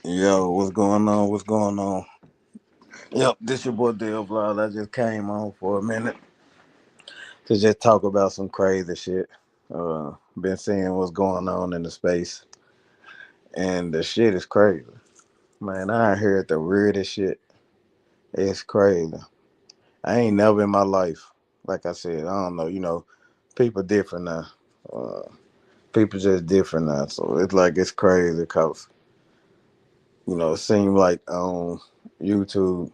Yo, what's going on? What's going on? Yep, this your boy Dale Vlog. I just came on for a minute to just talk about some crazy shit. Been seeing what's going on in the space, and the shit is crazy. Man, I heard the weirdest shit. It's crazy. I ain't never in my life, like I said, I don't know. People different now. Uh, People just different now. So it's like it's crazy because it seems like on YouTube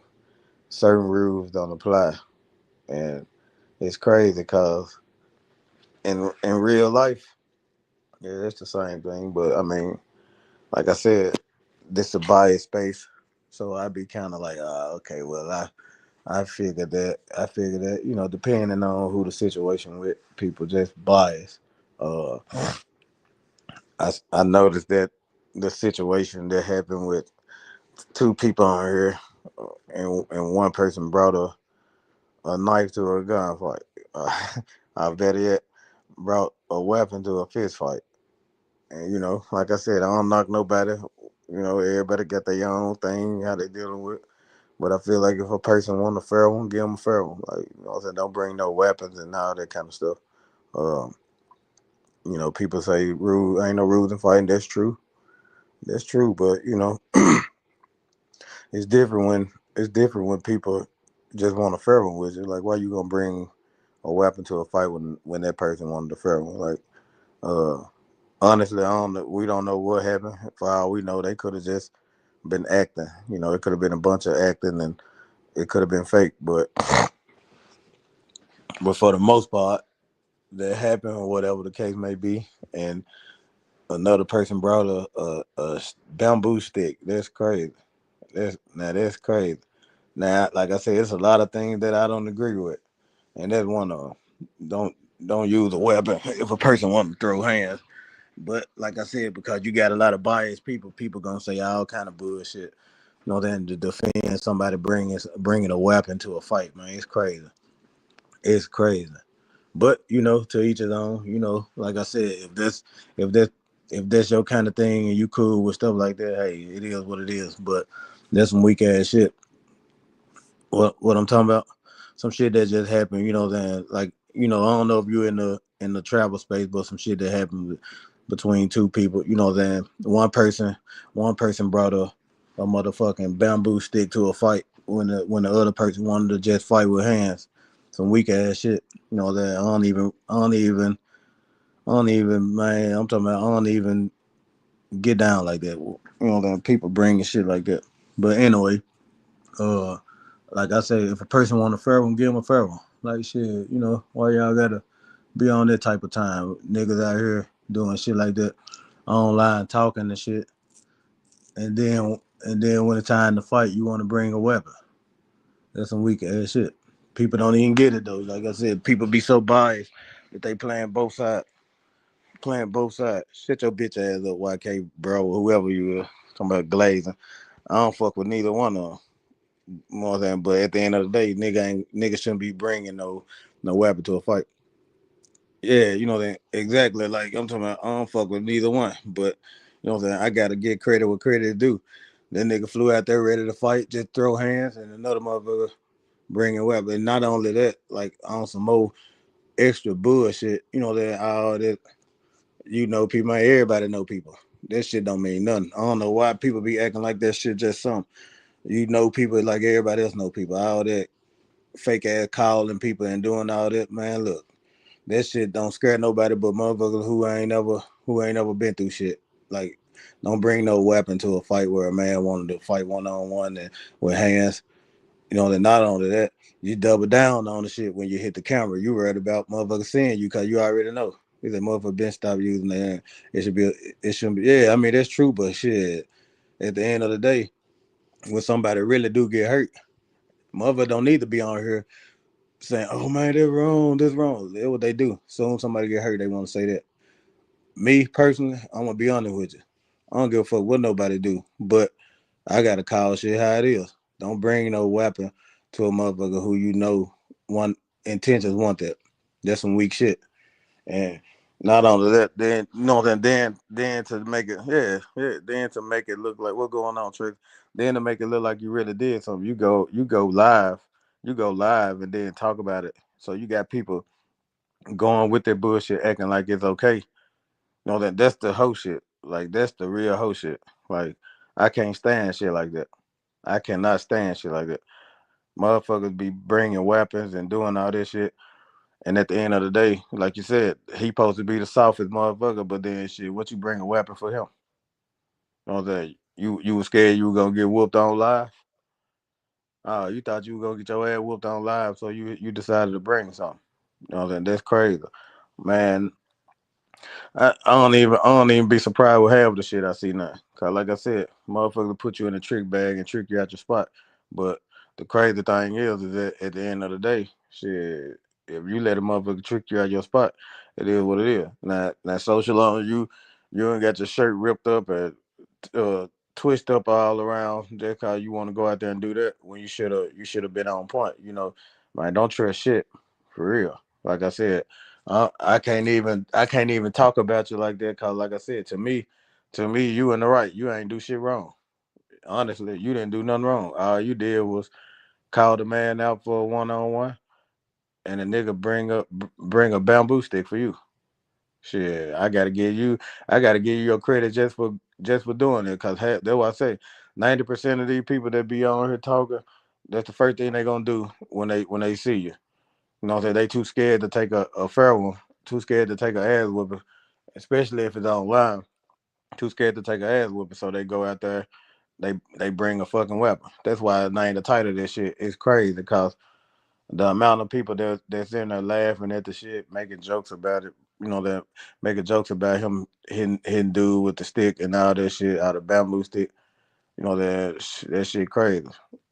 certain rules don't apply. And it's crazy because in real life, yeah, it's the same thing. But I mean, like I said, this is a biased space, so I'd be kind of like, okay, well, I figured that depending on who the situation with, people just biased. Uh, I noticed that the situation that happened with two people on here, and one person brought a knife to a gunfight. I better yet brought a weapon to a fist fight. And like I said, I don't knock nobody. Everybody got their own thing how they dealing with. But I feel like if a person want a fair one, give them a fair one. Like what I'm saying, don't bring no weapons and all that kind of stuff. Um, people say rule ain't no rules in fighting. That's true. That's true. But it's different when people just want a fair one with you. Like why you gonna bring a weapon to a fight when that person wanted a fair one? Like uh honestly, I don't know. We don't know what happened. For all we know, they could have just been acting. It could have been a bunch of acting, and it could have been fake. But for the most part, that happened, or whatever the case may be, and another person brought a bamboo stick. That's crazy. That's crazy. Now, like I said, it's a lot of things that I don't agree with, and that's one of them. Don't don't use a weapon if a person wants to throw hands. But like I said, because you got a lot of biased people gonna say all kind of bullshit. Then to defend somebody bringing a weapon to a fight, man, it's crazy. It's crazy. But to each his own. Like I said, if that's if that's your kind of thing and you cool with stuff like that, hey, it is what it is. But that's some weak ass shit. What I'm talking about? Some shit that just happened. Then like I don't know if you're in the travel space, but some shit that happened between two people. Then one person brought a motherfucking bamboo stick to a fight when the other person wanted to just fight with hands. Some weak ass shit. That I don't even, man. I'm talking about I don't even get down like that. Then people bringing shit like that. But anyway, uh, like I say, if a person want a fair one, give them a fair one. Like shit, why y'all gotta be on that type of time? Niggas out here doing shit like that online, talking and shit, and then when it's time to fight, you want to bring a weapon. That's some weak ass shit. People don't even get it though. Like I said, people be so biased that they playing both sides. Playing both sides. Shut your bitch ass up, YK, bro, whoever you are. Talking about glazing. I don't fuck with neither one of them. More than, but at the end of the day, nigga shouldn't be bringing no weapon to a fight. Yeah, that exactly. Like I'm talking about, I don't fuck with neither one. But I gotta get credit what credit is due. That nigga flew out there ready to fight, just throw hands, and another motherfucker bringing weapon. And not only that, like on some more extra bullshit. That all that people, everybody know people. That shit don't mean nothing. I don't know why people be acting like that shit just something. You know people like everybody else know people. All that fake ass calling people and doing all that, man. Look, that shit don't scare nobody but motherfuckers who ain't never been through shit. Like, don't bring no weapon to a fight where a man wanted to fight 1-on-1 and with hands. You know, and not only that, you double down on the shit when you hit the camera. You worried about motherfuckers seeing you because you already know. He said, motherfucker been stop using their hand. It shouldn't be, yeah, I mean, that's true, but shit, at the end of the day, when somebody really do get hurt, motherfucker don't need to be on here saying, oh man, this wrong. That's what they do. Soon somebody get hurt, they want to say that. Me personally, I'm gonna be honest with you. I don't give a fuck what nobody do, but I gotta call shit how it is. Don't bring no weapon to a motherfucker who you know one intentions want that. That's some weak shit. And not only that, then you know then to make it then to make it look like what's going on, Trick. Then to make it look like you really did something. You go live and then talk about it. So you got people going with their bullshit, acting like it's okay. That's the hoe shit. Like that's the real hoe shit. Like I can't stand shit like that. I cannot stand shit like that. Motherfuckers be bringing weapons and doing all this shit. And at the end of the day, like you said, he supposed to be the softest motherfucker, but then shit, what you bring a weapon for him? You know what I'm saying? You was scared you were gonna get whooped on live? Oh, you thought you were gonna get your ass whooped on live, so you decided to bring something. You know what I'm saying? That's crazy. Man, I don't even be surprised with half the shit I see now. Cause like I said, motherfuckers put you in a trick bag and trick you out your spot. But the crazy thing is that at the end of the day, shit, if you let a motherfucker trick you out your spot, it is what it is. Now social on you ain't got your shirt ripped up and uh, twist up all around. That's how you want to go out there and do that when you should have been on point. Man, don't trust shit for real. Like I said, I can't even talk about you like that because like I said, to me, you in the right. You ain't do shit wrong. Honestly, you didn't do nothing wrong. All you did was call the man out for a 1-on-1, and the nigga bring a bamboo stick for you. Shit, I gotta give you your credit just for doing it, cause that's what I say. 90% of these people that be on here talking, that's the first thing they gonna do when they see you. You know what I'm saying? They too scared to take a fair one, too scared to take a ass whooping, especially if it's online. Too scared to take a ass whooping, so they go out there. They bring a fucking weapon. That's why I named the title of this shit. It's crazy because the amount of people that's in there laughing at the shit, making jokes about it. That making jokes about him hitting dude with the stick and all that shit out of bamboo stick. That shit crazy.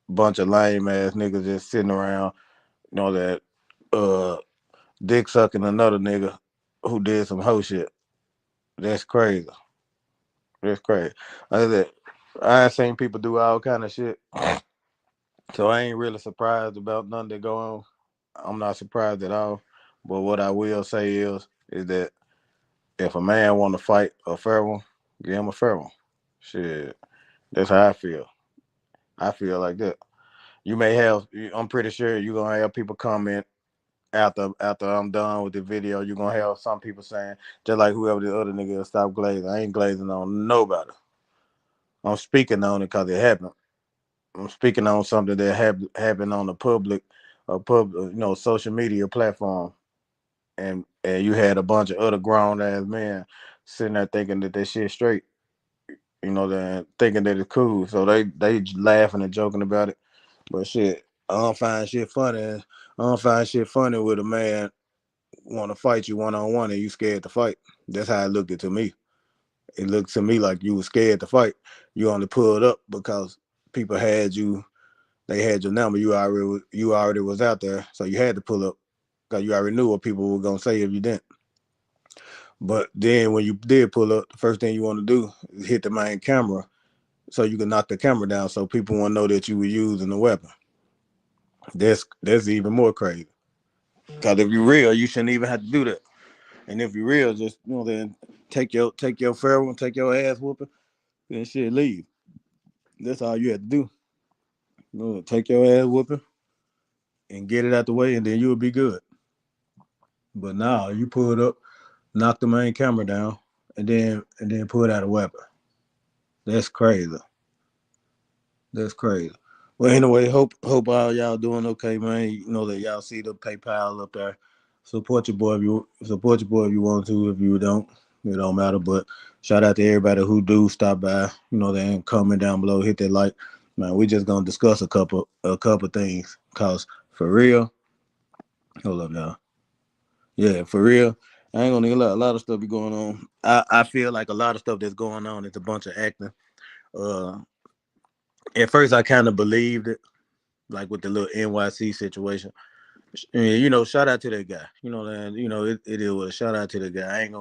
Bunch of lame ass niggas just sitting around. That uh dick sucking another nigga who did some hoe shit. That's crazy. That's crazy. Like that, I ain't seen people do all kind of shit, so I ain't really surprised about nothing that go on. I'm not surprised at all. But what I will say is that if a man want to fight a fair one, give him a fair one. Shit, that's how I feel. I feel like that. You may have. I'm pretty sure you're gonna have people comment after I'm done with the video. You're gonna have some people saying just like whoever the other nigga stop glazing. I ain't glazing on nobody. I'm speaking on it because it happened. I'm speaking on something that happened on social media platform, and you had a bunch of other grown ass men sitting there thinking that shit straight. Then thinking that it's cool, so they laughing and joking about it. But shit, I don't find shit funny. I don't find shit funny with a man want to fight you 1-on-1 and you scared to fight. That's how it looked to me. It looked to me like you were scared to fight. You only pulled up because people had you. They had your number. You already was out there, so you had to pull up because you already knew what people were gonna say if you didn't. But then when you did pull up, the first thing you want to do is hit the main camera so you can knock the camera down so people want to know that you were using the weapon. That's even more crazy. Because if you're real, you shouldn't even have to do that. And if you're real, just then take your fair one, take your ass whooping, then shit leave. That's all you have to do. Take your ass whooping and get it out the way, and then you'll be good. But now you pull it up, knock the main camera down, and then pulled out a weapon. That's crazy. That's crazy. Well, anyway, hope all y'all doing okay, man. You know that y'all see the PayPal up there. Support your boy if you want to. If you don't, it don't matter. But shout out to everybody who do stop by. You know, they ain't comment down below. Hit that like, man. We just gonna discuss a couple things. Cause for real, hold up, y'all. Yeah, for real. I ain't gonna need a lot of stuff be going on. I feel like a lot of stuff that's going on is a bunch of acting. Uh, at first I kind of believed it, like with the little NYC situation. Shout out to that guy. It is a shout out to the guy. I ain't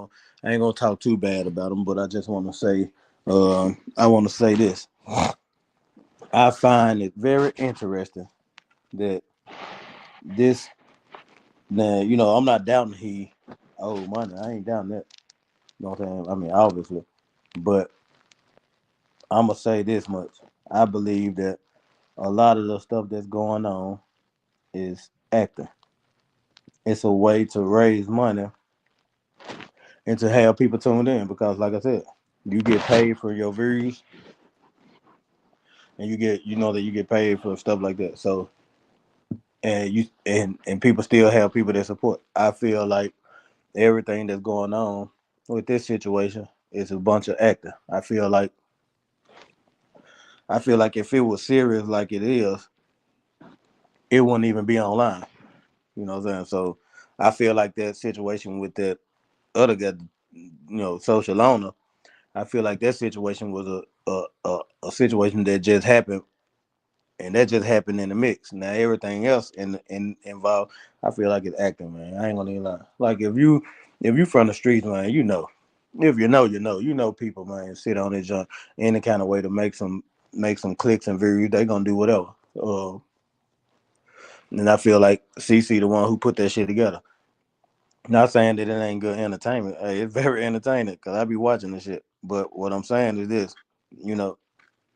gonna talk too bad about him, but I just want to say, I want to say this. I find it very interesting that this. Now, I'm not doubting he owed money. I ain't doubting that. You know what I'm saying? I mean, obviously, but I'm gonna say this much. I believe that a lot of the stuff that's going on is acting. It's a way to raise money and to have people tuned in because, like I said, you get paid for your views, and you get paid for stuff like that. So, and people still have people that support. I feel like everything that's going on with this situation is a bunch of acting. I feel like if it was serious like it is, it wouldn't even be online. You know what I'm saying? So I feel like that situation with that other guy, social owner, I feel like that situation was a situation that just happened, and that just happened in the mix. Now everything else in involved, I feel like it's acting, man. I ain't gonna even lie. Like if you from the streets, man, you know. If you know people, man, sit on this junk any kind of way to make some clicks and views, they gonna do whatever. And I feel like CC the one who put that shit together. Not saying that it ain't good entertainment. Hey, it's very entertaining because I be watching this shit. But what I'm saying is this, you know,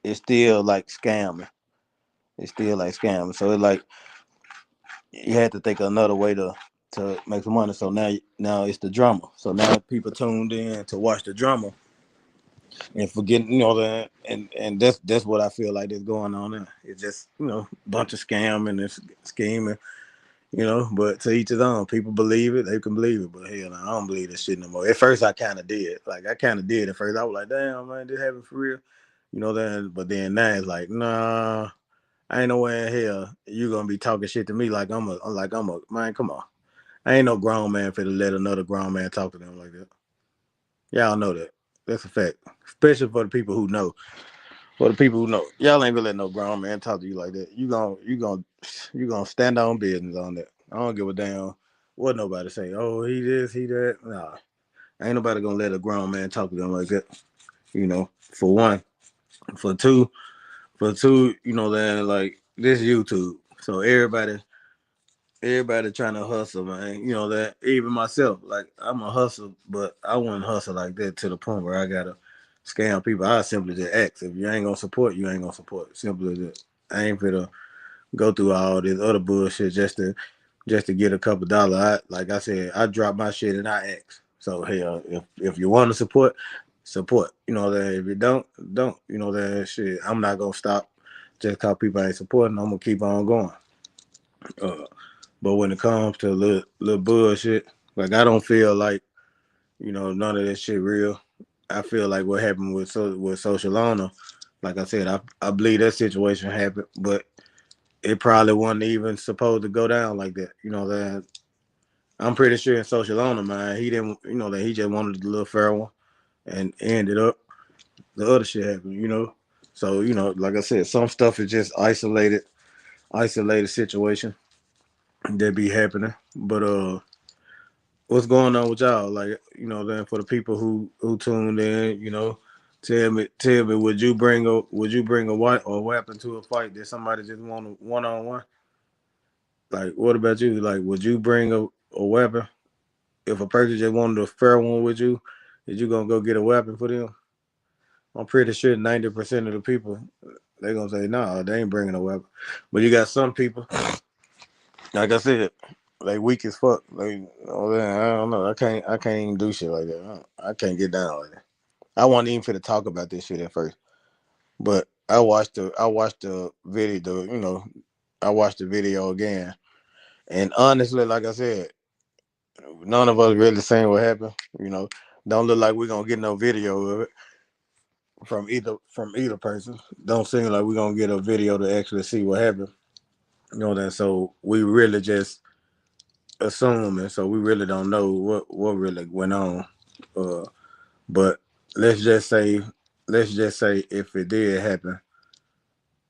it's still like scamming. It's still like scamming. So it's like you had to think of another way to make some money. So now it's the drama. So now people tuned in to watch the drama and forgetting, that and that's what I feel like is going on there. It's just a bunch of scamming and scheming. But to each his own. People believe it, they can believe it. But hell, no, I don't believe this shit no more. At first, I kind of did. Like, I kind of did at first. I was like, damn, man, this happened for real. But then now it's like, nah, I ain't no way in hell you gonna be talking shit to me like I'm a man. Come on, I ain't no grown man for to let another grown man talk to them like that. Y'all know that. That's a fact. Especially for the people who know. For the people who know, y'all ain't gonna let no grown man talk to you like that. You gonna stand on business on that. I don't give a damn what nobody say. Oh, he this, he that. Nah, ain't nobody gonna let a grown man talk to them like that. For one, for two, that like this YouTube. So everybody trying to hustle, man. That even myself, like I'm a hustle, but I wouldn't hustle like that to the point where I gotta scam people. I simply just ask. If you ain't gonna support, you ain't gonna support. Simple as that. I ain't finna go through all this other bullshit just to get a couple dollars. Like I said, I drop my shit and I ask. So hell, if you want to support. That if you don't. That shit. I'm not gonna stop just cause people ain't supporting. I'm gonna keep on going. Uh, but when it comes to little bullshit, like I don't feel like none of that shit real. I feel like what happened with Social Owner, like I said, I believe that situation happened, but it probably wasn't even supposed to go down like that. That I'm pretty sure in Social Owner, man, he didn't, that he just wanted the little fair one, and ended up the other shit happened. So like I said, some stuff is just isolated situation that be happening, but what's going on with y'all? Like, then for the people who tuned in, tell me, would you bring a white or weapon to a fight that somebody just want a one on one? Like, what about you? Like, would you bring a weapon if a person just wanted a fair one with you? Is you gonna go get a weapon for them? I'm pretty sure 90% of the people they gonna say no, they ain't bringing a weapon. But you got some people, like I said. They weak as fuck. They, oh, I don't know. I can't even do shit like that. I can't get down like that. I wasn't even fit to talk about this shit at first, but I watched the video. I watched the video again, and honestly, like I said, none of us really saying what happened. Don't look like we're gonna get no video of it from either person. Don't seem like we're gonna get a video to actually see what happened. You know that. So we really just assuming. So we really don't know what really went on. Uh, but let's just say let's just say if it did happen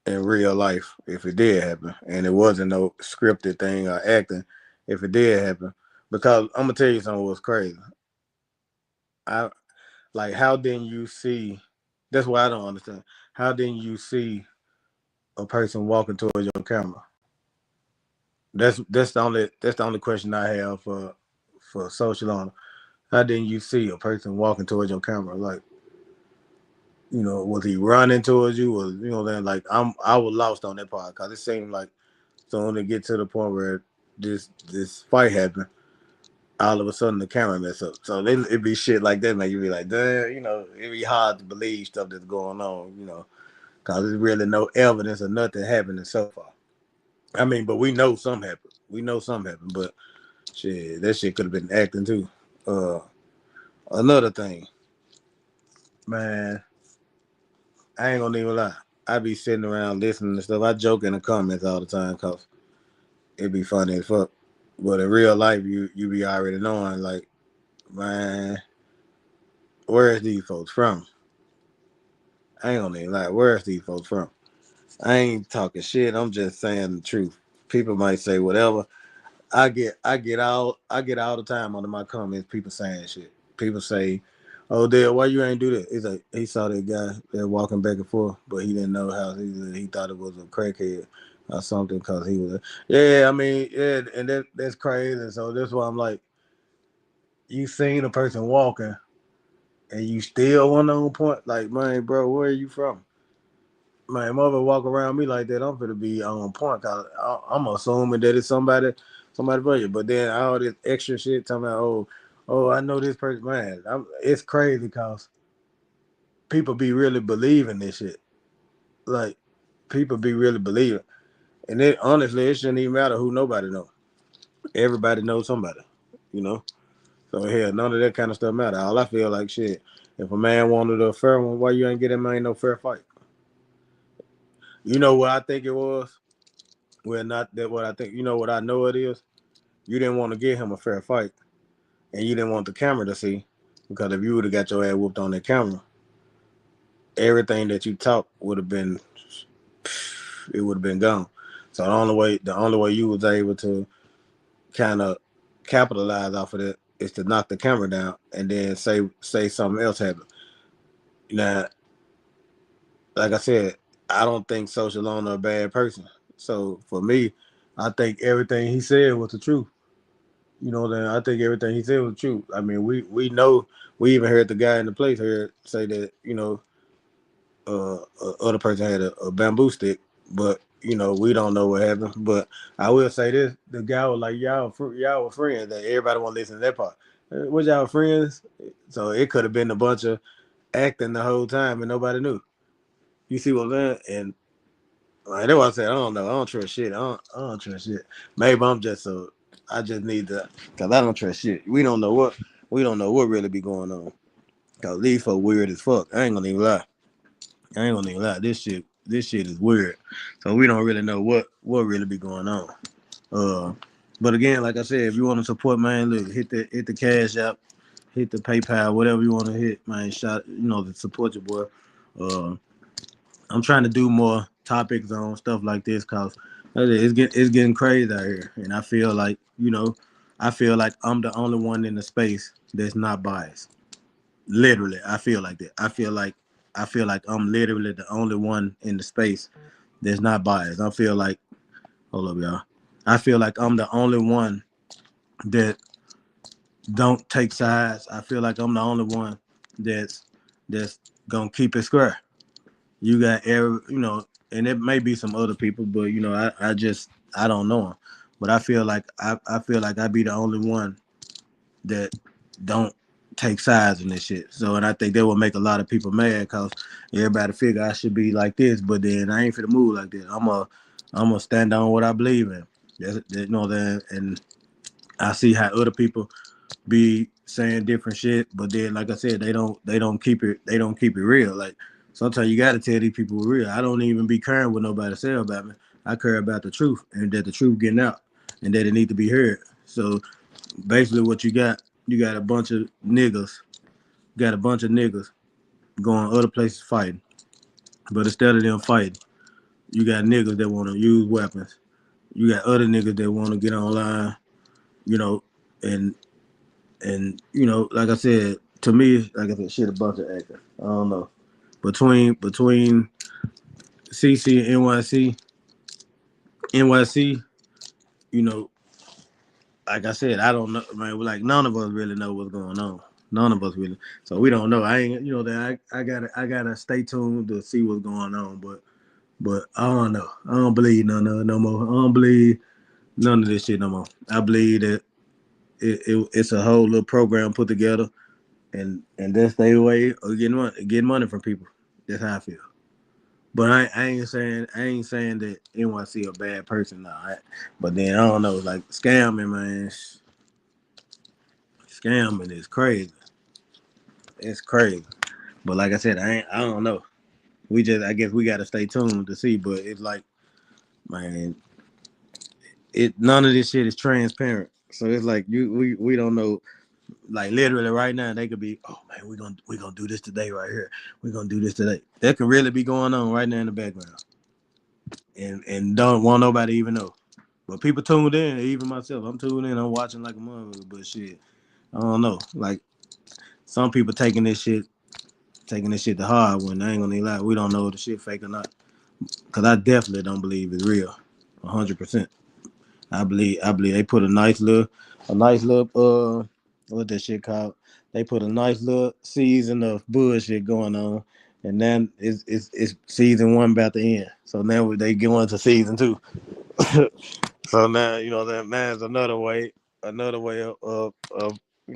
in real life, if it did happen, and it wasn't no scripted thing or acting, if it did happen, because I'm gonna tell you something was crazy. I like how didn't you see? That's why I don't understand. How didn't you see a person walking towards your camera? That's the only question I have for social on. How didn't you see a person walking towards your camera? Like, was he running towards you? Was then like I was lost on that part because it seemed like so when it get to the point where this fight happened, all of a sudden the camera mess up. So it be shit like that, make you be like, damn, it be hard to believe stuff that's going on, because there's really no evidence of nothing happening so far. I mean, but we know something happened. We know something happened, but shit, that shit could have been acting too. Uh, Another thing, man, I ain't gonna even lie. I be sitting around listening to stuff. I joke in the comments all the time because it be funny as fuck. But in real life, you be already knowing, like, man, where is these folks from? I ain't gonna even lie. Where is these folks from? I ain't talking shit. I'm just saying the truth. People might say whatever. I get all the time under my comments. People saying shit. People say, "Oh, Dad, why you ain't do that?" He's like, he saw that guy there walking back and forth, but he didn't know how he thought it was a crackhead or something because he was. Yeah, I mean, yeah, and that's crazy. So that's why I'm like, you seen a person walking and you still want on point. Like, man, bro, where are you from? Man, mother walk around me like that, I'm gonna be on point. Cause I'm assuming that it's somebody for you. But then all this extra shit talking about, I know this person. Man, it's crazy because people be really believing this shit. Like, people be really believing, and it honestly, it shouldn't even matter who nobody know. Everybody knows somebody, you know. So hell, none of that kind of stuff matter. All I feel like shit. If a man wanted a fair one, why you ain't get him ain't no fair fight? You know what I think it was? Well, not that what I think. You know what I know it is? You didn't want to give him a fair fight, and you didn't want the camera to see, because if you would have got your ass whooped on that camera, everything that you talked would have been, it would have been gone. So the only way you was able to kind of capitalize off of it is to knock the camera down and then say something else happened. Now, like I said, I don't think Social Loner a bad person. So for me, I think everything he said was the truth. Then I think everything he said was true. I mean, we know, we even heard the guy in the place here say that other person had a bamboo stick, but we don't know what happened. But I will say this: the guy was like, y'all were friends. That everybody want to listen to that part. Was y'all friends? So it could have been a bunch of acting the whole time and nobody knew. You see what I'm saying? And like, that's what I said. I don't know. I don't trust shit. I don't trust shit. Maybe I'm just so. I just need to, cause I don't trust shit. We don't know what really be going on. Cause these folks weird as fuck. I ain't gonna even lie. I ain't gonna even lie. This shit is weird. So we don't really know what really be going on. Uh, but again, like I said, if you want to support, man, look, hit the Cash App, hit the PayPal, whatever you want to hit, man. To support your boy. Uh, I'm trying to do more topics on stuff like this because it's getting crazy out here, and I feel like I'm the only one in the space that's not biased. Literally, I feel like that. I feel like I'm literally the only one in the space that's not biased. I feel like, hold up, y'all. I feel like I'm the only one that don't take sides. I feel like I'm the only one that's gonna keep it square. You got and it may be some other people, but I don't know them. But I feel like I be the only one that don't take sides in this shit. So, and I think that will make a lot of people mad because everybody figure I should be like this, but then I ain't finna move like this. I'm gonna stand on what I believe in. You know that, and I see how other people be saying different shit, but then like I said, they don't keep it real. Like sometimes you gotta tell these people real. I don't even be caring what nobody say about me. I care about the truth and that the truth getting out and that it need to be heard. So basically what you got a bunch of niggas going other places fighting. But instead of them fighting, you got niggas that wanna use weapons. You got other niggas that wanna get online, you know, and like I said, to me, like I said, shit a bunch of actors. I don't know. Between CC and NYC, you know, like I said, I don't know, man. Like none of us really know what's going on. None of us really. So we don't know. I ain't, that I gotta stay tuned to see what's going on. But I don't know. I don't believe none of it no more. I don't believe none of this shit no more. I believe that it's a whole little program put together, and that's their way of getting money from people. That's how I feel. But I ain't saying that NYC a bad person now. But then I don't know, like scamming, man. Scamming is crazy. It's crazy. But like I said, I don't know. I guess we gotta stay tuned to see. But it's like, man, none of this shit is transparent. So it's like we don't know. Like literally right now, they could be, oh man, we gonna do this today right here. We're gonna do this today. That could really be going on right now in the background, and don't want nobody even know. But people tuned in, even myself. I'm tuned in. I'm watching like a motherfucker. But shit, I don't know. Like some people taking this shit to hard when I ain't gonna lie. We don't know if the shit fake or not. Cause I definitely don't believe it's real, 100%. I believe they put a nice little what that shit called? They put a nice little season of bullshit going on, and then it's season one about to end. So now they go into season two. So now that man's another way of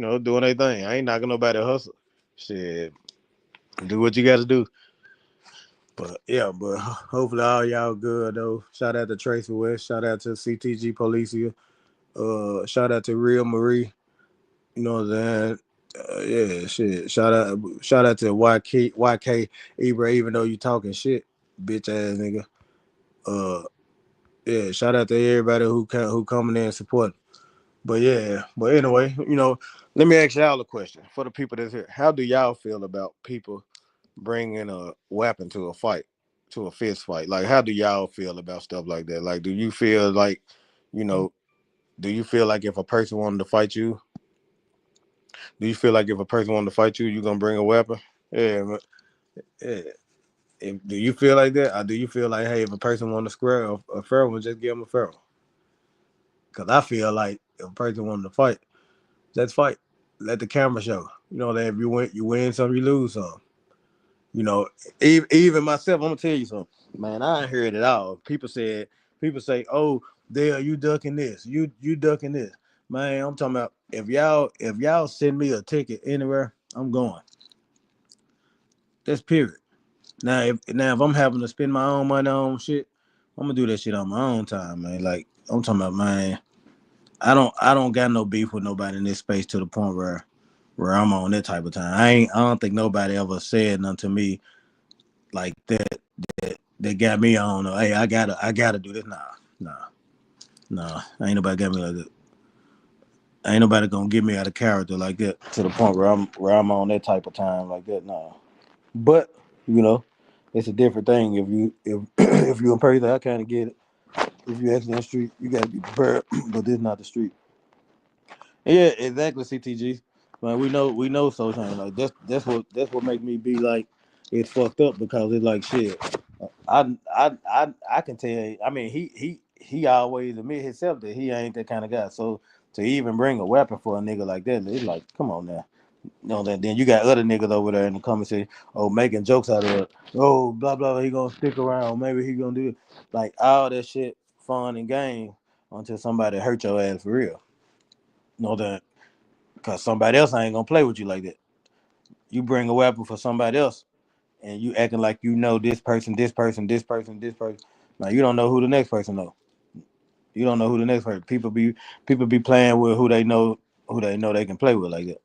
doing their thing. I ain't knocking nobody hustle. Shit, do what you got to do. But yeah, but hopefully all y'all good though. Shout out to Tracy West. Shout out to CTG Policia. Shout out to Real Marie. You know what I'm saying? Yeah, shit. Shout out to YK Ibra. Even though you talking shit, bitch ass nigga. Uh, yeah. Shout out to everybody who coming in and supporting. But yeah, but anyway, let me ask y'all a question for the people that's here. How do y'all feel about people bringing a weapon to a fight, to a fist fight? Like, how do y'all feel about stuff like that? Like, do you feel like, you know, do you feel like if a person wanted to fight you, do you feel like if a person wanted to fight you, you gonna bring a weapon? Yeah, yeah. Do you feel like that, or do you feel like, hey, if a person want to square a fair one, just give them a fair one? Because I feel like if a person wanted to fight, let's fight. Let the camera show. You know that if you win some, you lose some. You know, even myself, I'm gonna tell you something, man. I ain't heard it all. People say, "Oh, Dale, you ducking this, you ducking this." Man, I'm talking about if y'all send me a ticket anywhere, I'm going. That's period. Now if I'm having to spend my own money on shit, I'm gonna do that shit on my own time, man. Like I'm talking about, man. I don't got no beef with nobody in this space to the point where I'm on that type of time. I don't think nobody ever said nothing to me like that got me on. Hey, I gotta do this. Nah. Ain't nobody got me like that. Ain't nobody gonna get me out of character like that to the point where I'm on that type of time like that. Nah. But you know, it's a different thing if if you a person. I kind of get it. If you actually in the street, you gotta be prepared. But this not the street. Yeah, exactly. CTG. Man, we know sometimes like that's what make me be like it's fucked up because it's like shit. I can tell you, I mean he always admit himself that he ain't that kind of guy. So to even bring a weapon for a nigga like that, it's like, come on now. That then you got other niggas over there in the comments say, oh, making jokes out of it. Oh, blah blah, he gonna stick around, maybe he gonna do it. Like all that shit fun and game until somebody hurt your ass for real. You know that, cause somebody else ain't gonna play with you like that. You bring a weapon for somebody else, and you acting like you know this person, this person, this person, this person. Now you don't know who the next person know. You don't know who the next person. People be playing with who they know they can play with like that.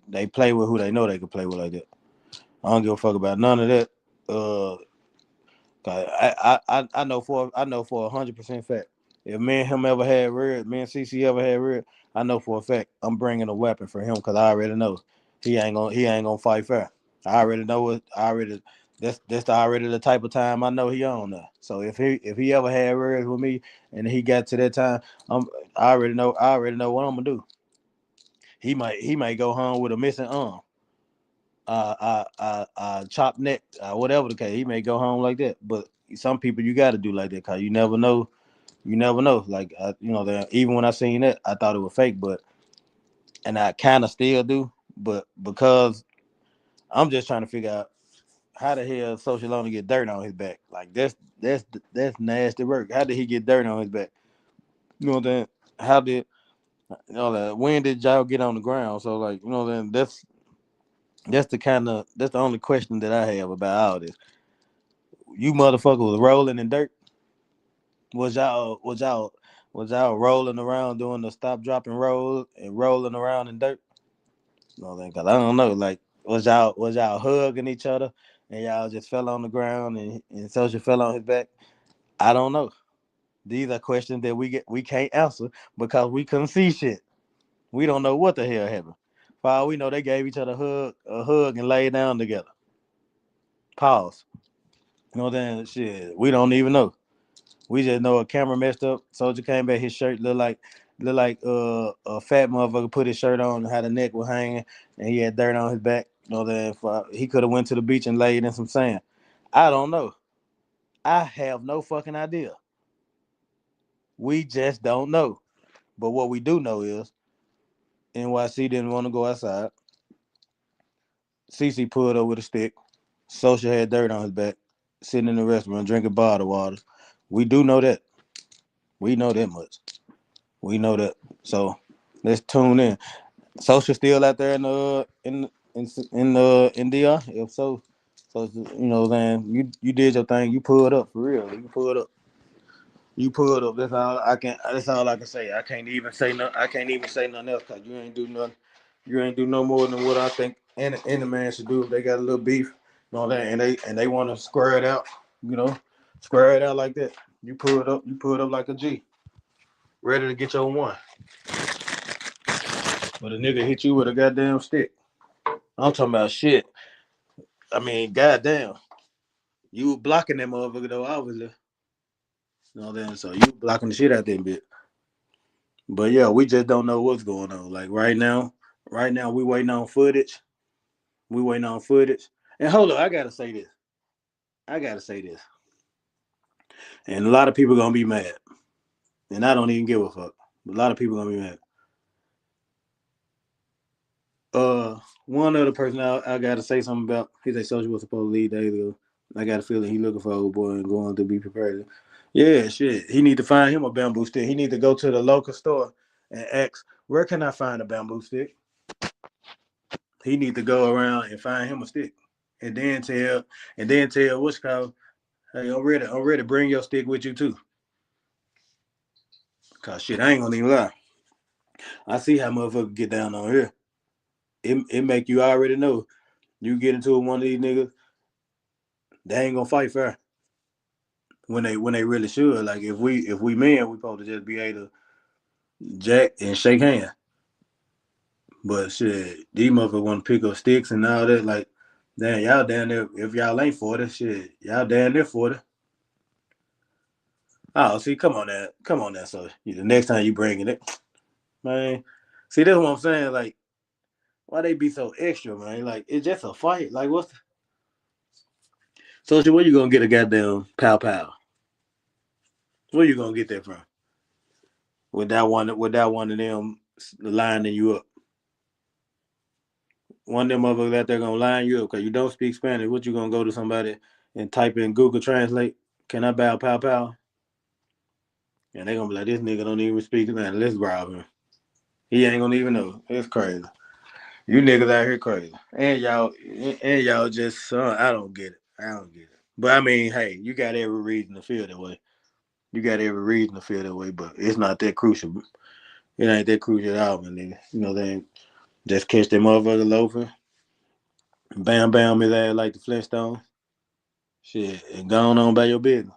They play with who they know they can play with like that. I don't give a fuck about none of that. Uh, I know for 100% fact. If me and him ever had red, me and CC ever had red, I know for a fact I'm bringing a weapon for him because I already know he ain't gonna fight fair. I already know what I already that's already the type of time I know he on there. So if he ever had words with me and he got to that time, I'm I already know what I'm gonna do. He might go home with a missing arm, chopped neck, whatever the case. He may go home like that. But some people you got to do like that because you never know. You never know. Like that even when I seen that, I thought it was fake, but and I kind of still do. But because I'm just trying to figure out how the hell Social Loner get dirt on his back? Like that's nasty work. How did he get dirt on his back? You know what I'm saying? How did when did y'all get on the ground? So like then that's the only question that I have about all this. You motherfucker was rolling in dirt. Was y'all was y'all was y'all rolling around doing the stop, drop, and roll and rolling around in dirt? No, then, cause I don't know. Like, was y'all hugging each other and y'all just fell on the ground and Social fell on his back? I don't know. These are questions that we can't answer because we couldn't see shit. We don't know what the hell happened. For all we know, they gave each other a hug and laid down together. Pause. Then shit, we don't even know. We just know a camera messed up. Soldier came back, his shirt looked like a fat motherfucker put his shirt on, had the neck was hanging, and he had dirt on his back. He could have went to the beach and laid in some sand. I don't know. I have no fucking idea. We just don't know. But what we do know is NYC didn't want to go outside. CC pulled up with a stick. Social had dirt on his back, sitting in the restaurant drinking bottled water. We do know that. We know that much. We know that. So let's tune in. Social still out there in DR? If so then you did your thing. You pulled up for real. You pulled up. You pulled up. That's all I can. That's all I can say. I can't even say no. I can't even say nothing else because you ain't do nothing. You ain't do no more than what I think any man should do if they got a little beef, that, and they want to square it out. You know, square it out like that. You pulled up. You pulled up like a G, ready to get your one. But a nigga hit you with a goddamn stick. I'm talking about shit. I mean, goddamn. You were blocking that motherfucker though, obviously. So you blocking the shit out that bit. But yeah, we just don't know what's going on. Like right now we waiting on footage. We waiting on footage. And hold on, I gotta say this. I gotta say this. And a lot of people gonna be mad. And I don't even give a fuck. But a lot of people gonna be mad. One other person I gotta say something about. He said Social was supposed to leave days ago. I got a feeling he looking for old boy and going to be prepared. Yeah, shit. He need to find him a bamboo stick. He need to go to the local store and ask, where can I find a bamboo stick? He need to go around and find him a stick. And then tell what's called, hey, I'm ready. Bring your stick with you too. Cause shit, I ain't gonna even lie. I see how motherfuckers get down on here. It make you already know. You get into one of these niggas, they ain't gonna fight fair. When they really should. Like if we men, we supposed to just be able to jack and shake hands. But shit, these motherfuckers want to pick up sticks and all that. Like, damn, y'all down there. If y'all ain't 40, shit, y'all down there 40. Oh, see, come on now. So the next time you bring it, man. See, that's what I'm saying. Like, why they be so extra, man? Like, it's just a fight. Like, what's so? Where you gonna get a goddamn pow pow? Where you gonna get that from? With that one of them lining you up. One of them motherfuckers out there gonna line you up because you don't speak Spanish. What you gonna go to somebody and type in Google Translate? Can I bow pow pow? And they gonna be like, this nigga don't even speak Atlanta. Let's rob him. He ain't gonna even know. It's crazy. You niggas out here crazy. And y'all just I don't get it. I don't get it. But I mean, hey, you got every reason to feel that way. You got every reason to feel that way, but it's not that crucial. It ain't that crucial at all, my nigga. They just catch that motherfucker loafing, bam bam his ass like the Flintstones. Shit, and go on by your business.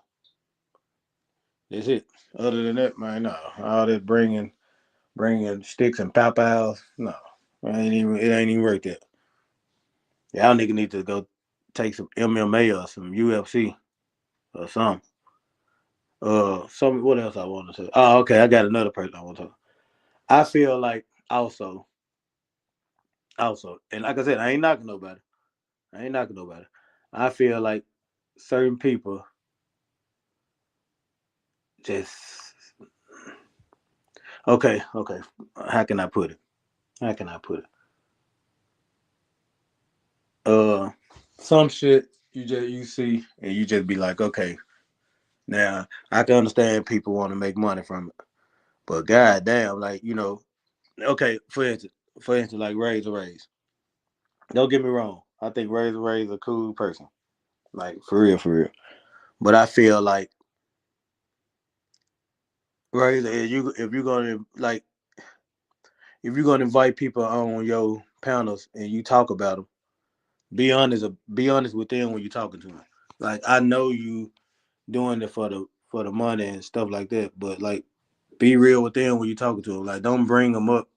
That's it. Other than that, man, no. All that bringing sticks and pow pows, no. It ain't even worth that. Y'all nigga need to go take some MMA or some UFC or something. What else I want to say? Oh, okay, I got another person I want to talk. I feel like also, and like I said, I ain't knocking nobody. I ain't knocking nobody. I feel like certain people just okay. How can I put it? How can I put it? Uh, some shit you see and you just be like, okay, now I can understand people want to make money from it, but goddamn, like okay, for instance, like Razor Rays. Don't get me wrong. I think Razor Ray's a cool person, like for real, for real. But I feel like Razor, if you're gonna invite people on your panels and you talk about them, be honest with them when you're talking to them. Like I know you doing it for the money and stuff like that, but like be real with them when you're talking to them. Like don't bring them up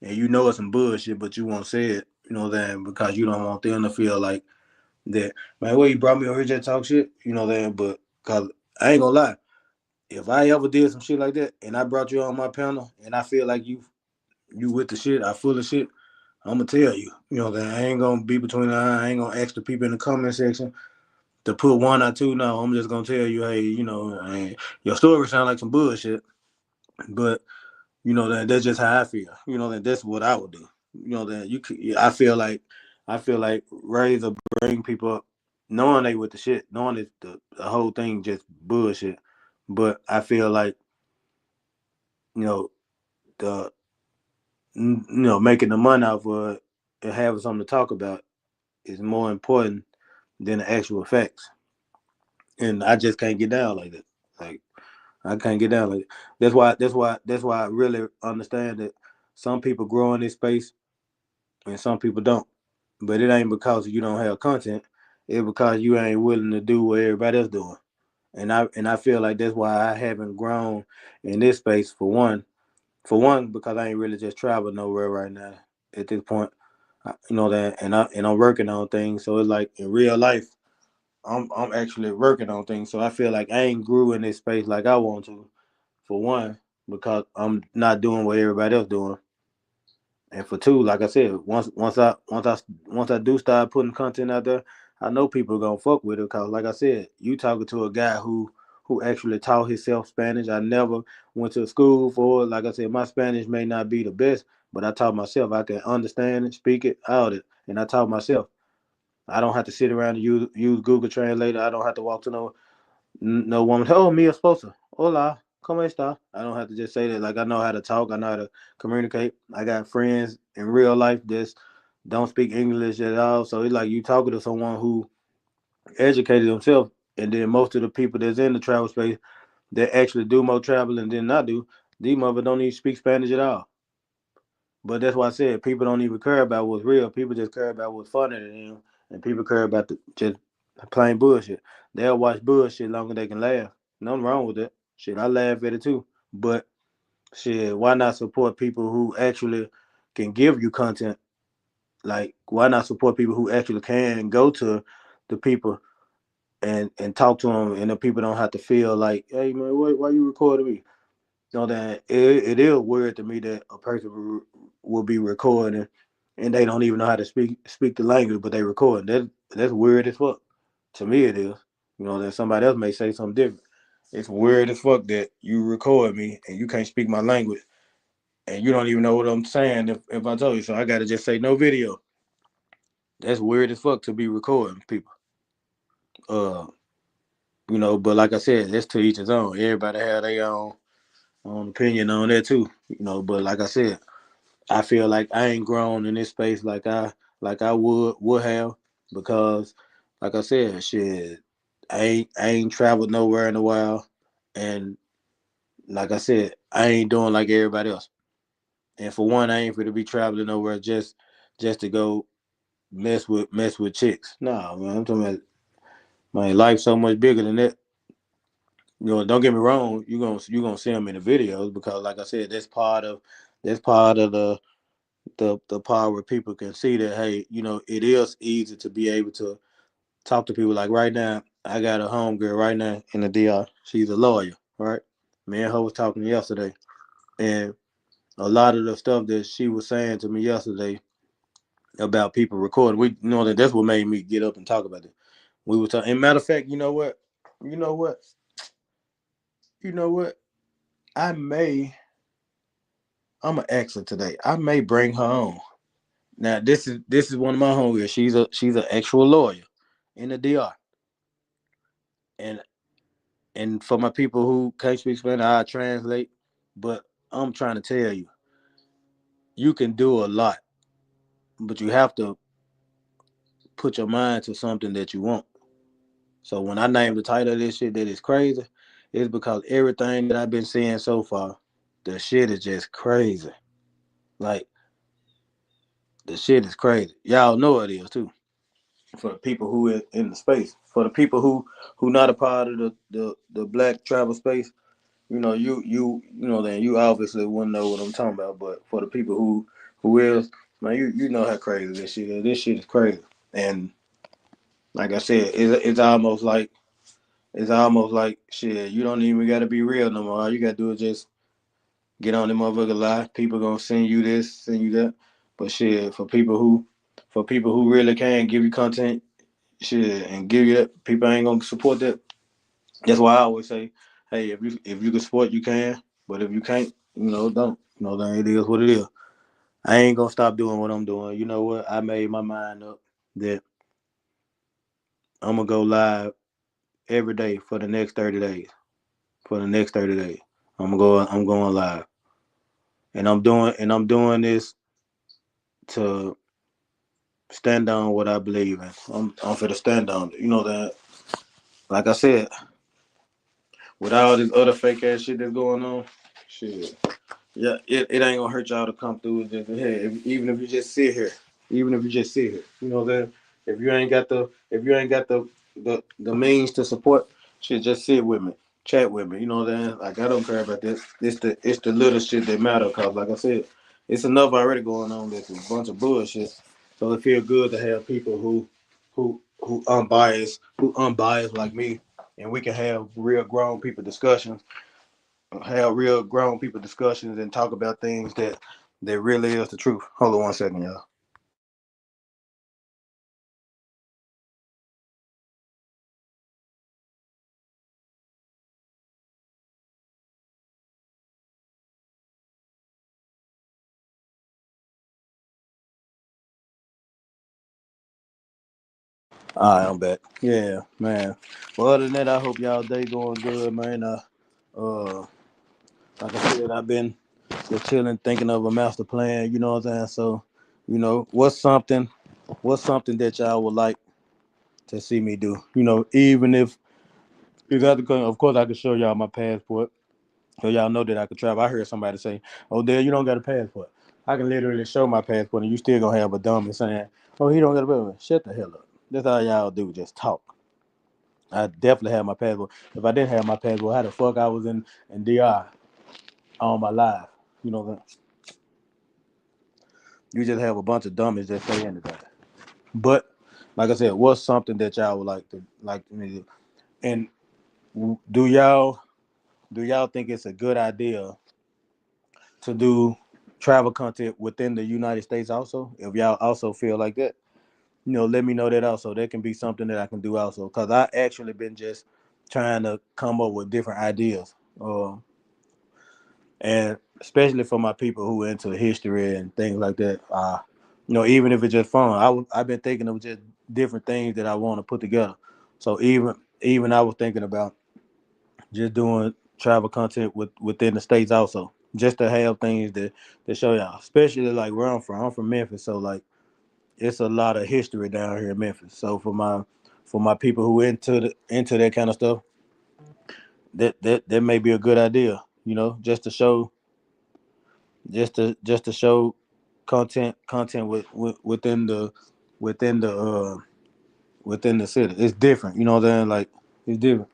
and you know it's some bullshit, but you won't say it. You know that because you don't want them to feel like that. Man, well, you brought me over here to talk shit. You know that, but cause I ain't gonna lie. If I ever did some shit like that and I brought you on my panel and I feel like you with the shit, I full of shit, I'm gonna tell you. You know that I ain't gonna be between the eye. I ain't gonna ask the people in the comment section to put one or two. No, I'm just gonna tell you, hey, your story sound like some bullshit, but that's just how I feel. That's what I would do. That you could. I feel like raise or bring people up, knowing they with the shit, knowing that the whole thing just bullshit. But I feel like you know the making the money off of it and having something to talk about is more important than the actual facts. And I just can't get down like that. Like I can't get down like that. That's why I really understand that some people grow in this space and some people don't. But it ain't because you don't have content. It's because you ain't willing to do what everybody else doing. And I feel like that's why I haven't grown in this space for one. For one, because I ain't really just travel nowhere right now at this point. That, and I'm working on things. So it's like in real life, I'm actually working on things. So I feel like I ain't grew in this space like I want to. For one, because I'm not doing what everybody else doing, and for two, like I said, once I do start putting content out there, I know people are gonna fuck with it. Because like I said, you talking to a guy who actually taught himself Spanish. I never went to school for it. Like I said, my Spanish may not be the best, but I taught myself. I can understand it, speak it, out it, and I taught myself. I don't have to sit around and use Google Translator. I don't have to walk to no woman. Oh, mi esposa. Hola. ¿Cómo está? I don't have to just say that. Like I know how to talk. I know how to communicate. I got friends in real life that don't speak English at all. So it's like you talking to someone who educated themselves, and then most of the people that's in the travel space that actually do more traveling than I do, these mother don't even speak Spanish at all. But that's why I said people don't even care about what's real. People just care about what's funny to them, and people care about just plain bullshit. They'll watch bullshit longer than they can laugh. Nothing wrong with that. Shit, I laugh at it too. But shit, why not support people who actually can give you content? Like, why not support people who actually can go to the people and talk to them, and the people don't have to feel like, hey man, why you recording me? That it is weird to me that a person will be recording and they don't even know how to speak the language, but they record. That's weird as fuck. To me, it is. That somebody else may say something different. It's weird as fuck that you record me and you can't speak my language and you don't even know what I'm saying if I told you. So I gotta just say no video. That's weird as fuck to be recording people. Uh, but like I said, that's to each his own. Everybody have their own. own opinion on that too. But like I said, I feel like I ain't grown in this space like I would have because, like I said, shit, I ain't traveled nowhere in a while, and like I said, I ain't doing like everybody else. And for one, I ain't for to be traveling nowhere just to go mess with chicks. Nah, man, I'm talking about my life so much bigger than that. Don't get me wrong. You gonna see them in the videos because, like I said, that's part of the part where people can see that, hey, it is easy to be able to talk to people. Like right now, I got a homegirl right now in the DR. She's a lawyer, right? Me and her was talking yesterday, and a lot of the stuff that she was saying to me yesterday about people recording, we know that's what made me get up and talk about it. We were talking. And matter of fact, you know what? You know what? You know what? I may. I'm an exit today. I may bring her on. Now this is one of my homegirls. She's an actual lawyer in the DR. And for my people who can't speak Spanish, I translate. But I'm trying to tell you, you can do a lot, but you have to put your mind to something that you want. So when I name the title of this shit that is crazy, it's because everything that I've been seeing so far, the shit is just crazy. Like the shit is crazy. Y'all know it is too. For the people who in the space, for the people who not a part of the black travel space, then you obviously wouldn't know what I'm talking about. But for the people who is, man, you know how crazy this shit is. This shit is crazy. And like I said, it's almost like shit. You don't even got to be real no more. All you got to do is just get on the motherfucker live. People gonna send you this, send you that. But shit, for people who really can give you content, shit, and give you that, people ain't gonna support that. That's why I always say, hey, if you can support, you can. But if you can't, don't. Then it is what it is. I ain't gonna stop doing what I'm doing. You know what? I made my mind up that I'm gonna go live every day for the next 30 days. For the next 30 days, I'm going live, and I'm doing this to stand on what I believe in. I'm for to stand on it. You know that. Like I said, with all this other fake ass shit that's going on, shit. Yeah, it ain't gonna hurt y'all to come through and just, hey, even if you just sit here, you know that if you ain't got the means to support, shit, just sit with me, chat with me. You know that, like, I don't care about this. It's the little shit that matter. Cause like I said, it's enough already going on. That's a bunch of bullshit. So it feel good to have people who unbiased like me, and we can have real grown people discussions, and talk about things that really is the truth. Hold on one second, y'all. All right, I'm back. Yeah, man. Well, other than that, I hope y'all day going good, man. Uh, like I said, I've been just chilling, thinking of a master plan. You know what I'm saying? So, what's something that y'all would like to see me do? Even if I could, of course, I could show y'all my passport. So y'all know that I could travel. I heard somebody say, "Oh, Dale, you don't got a passport." I can literally show my passport, and you still gonna have a dummy saying, "Oh, he don't got a passport." Shut the hell up. That's all y'all do, just talk. I definitely have my passport. If I didn't have my passport, how the fuck I was in DR on my life? You know that you just have a bunch of dummies that say anything. But like I said, what's something that y'all would like me to do? And do y'all do y'all think it's a good idea to do travel content within the United States also? If y'all also feel like that, let me know that also. That can be something that I can do also. Cause I actually been just trying to come up with different ideas. And especially for my people who into history and things like that. Even if it's just fun, I've been thinking of just different things that I want to put together. So even I was thinking about just doing travel content within the states also, just to have things that show y'all. Especially like where I'm from Memphis, so like it's a lot of history down here in Memphis. So for my people who into that kind of stuff, that may be a good idea. You know, just to show content within the uh within the city. It's different. You know what I'm saying? Like it's different.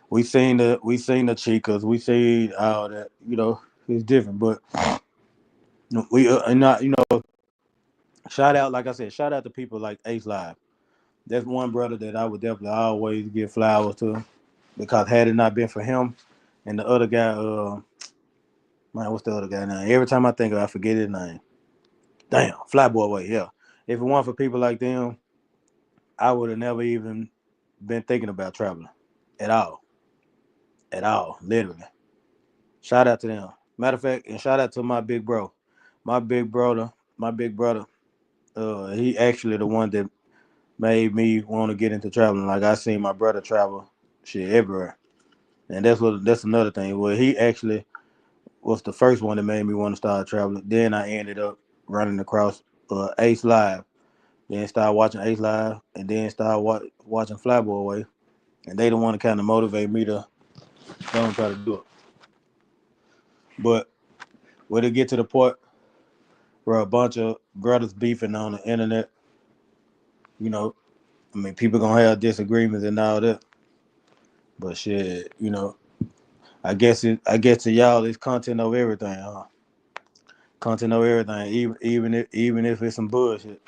We seen the chicas. We see all that. You know, it's different. But we and not shout out like I said, shout out to people like Ace Live. That's one brother that I would definitely always give flowers to because had it not been for him and the other guy, man, what's the other guy name? Every time I think of it, I forget his name. Damn, Flyboy Way, yeah. If it weren't for people like them, I would have never even been thinking about traveling at all, literally. Shout out to them. Matter of fact, and shout out to my big bro, my big brother, my big brother. He actually the one that made me want to get into traveling. Like I seen my brother travel shit everywhere, and that's another thing. Well, he actually was the first one that made me want to start traveling. Then I ended up running across Ace Live. Then started watching Ace Live, and then started watching Flyboy Way, and they the one to kind of motivate me to go and try to do it. But when it get to the point where a bunch of brothers beefing on the internet, you know, I mean, people gonna have disagreements and all that. But shit, I guess to y'all, it's content over everything, huh? Content over everything, even if it's some bullshit.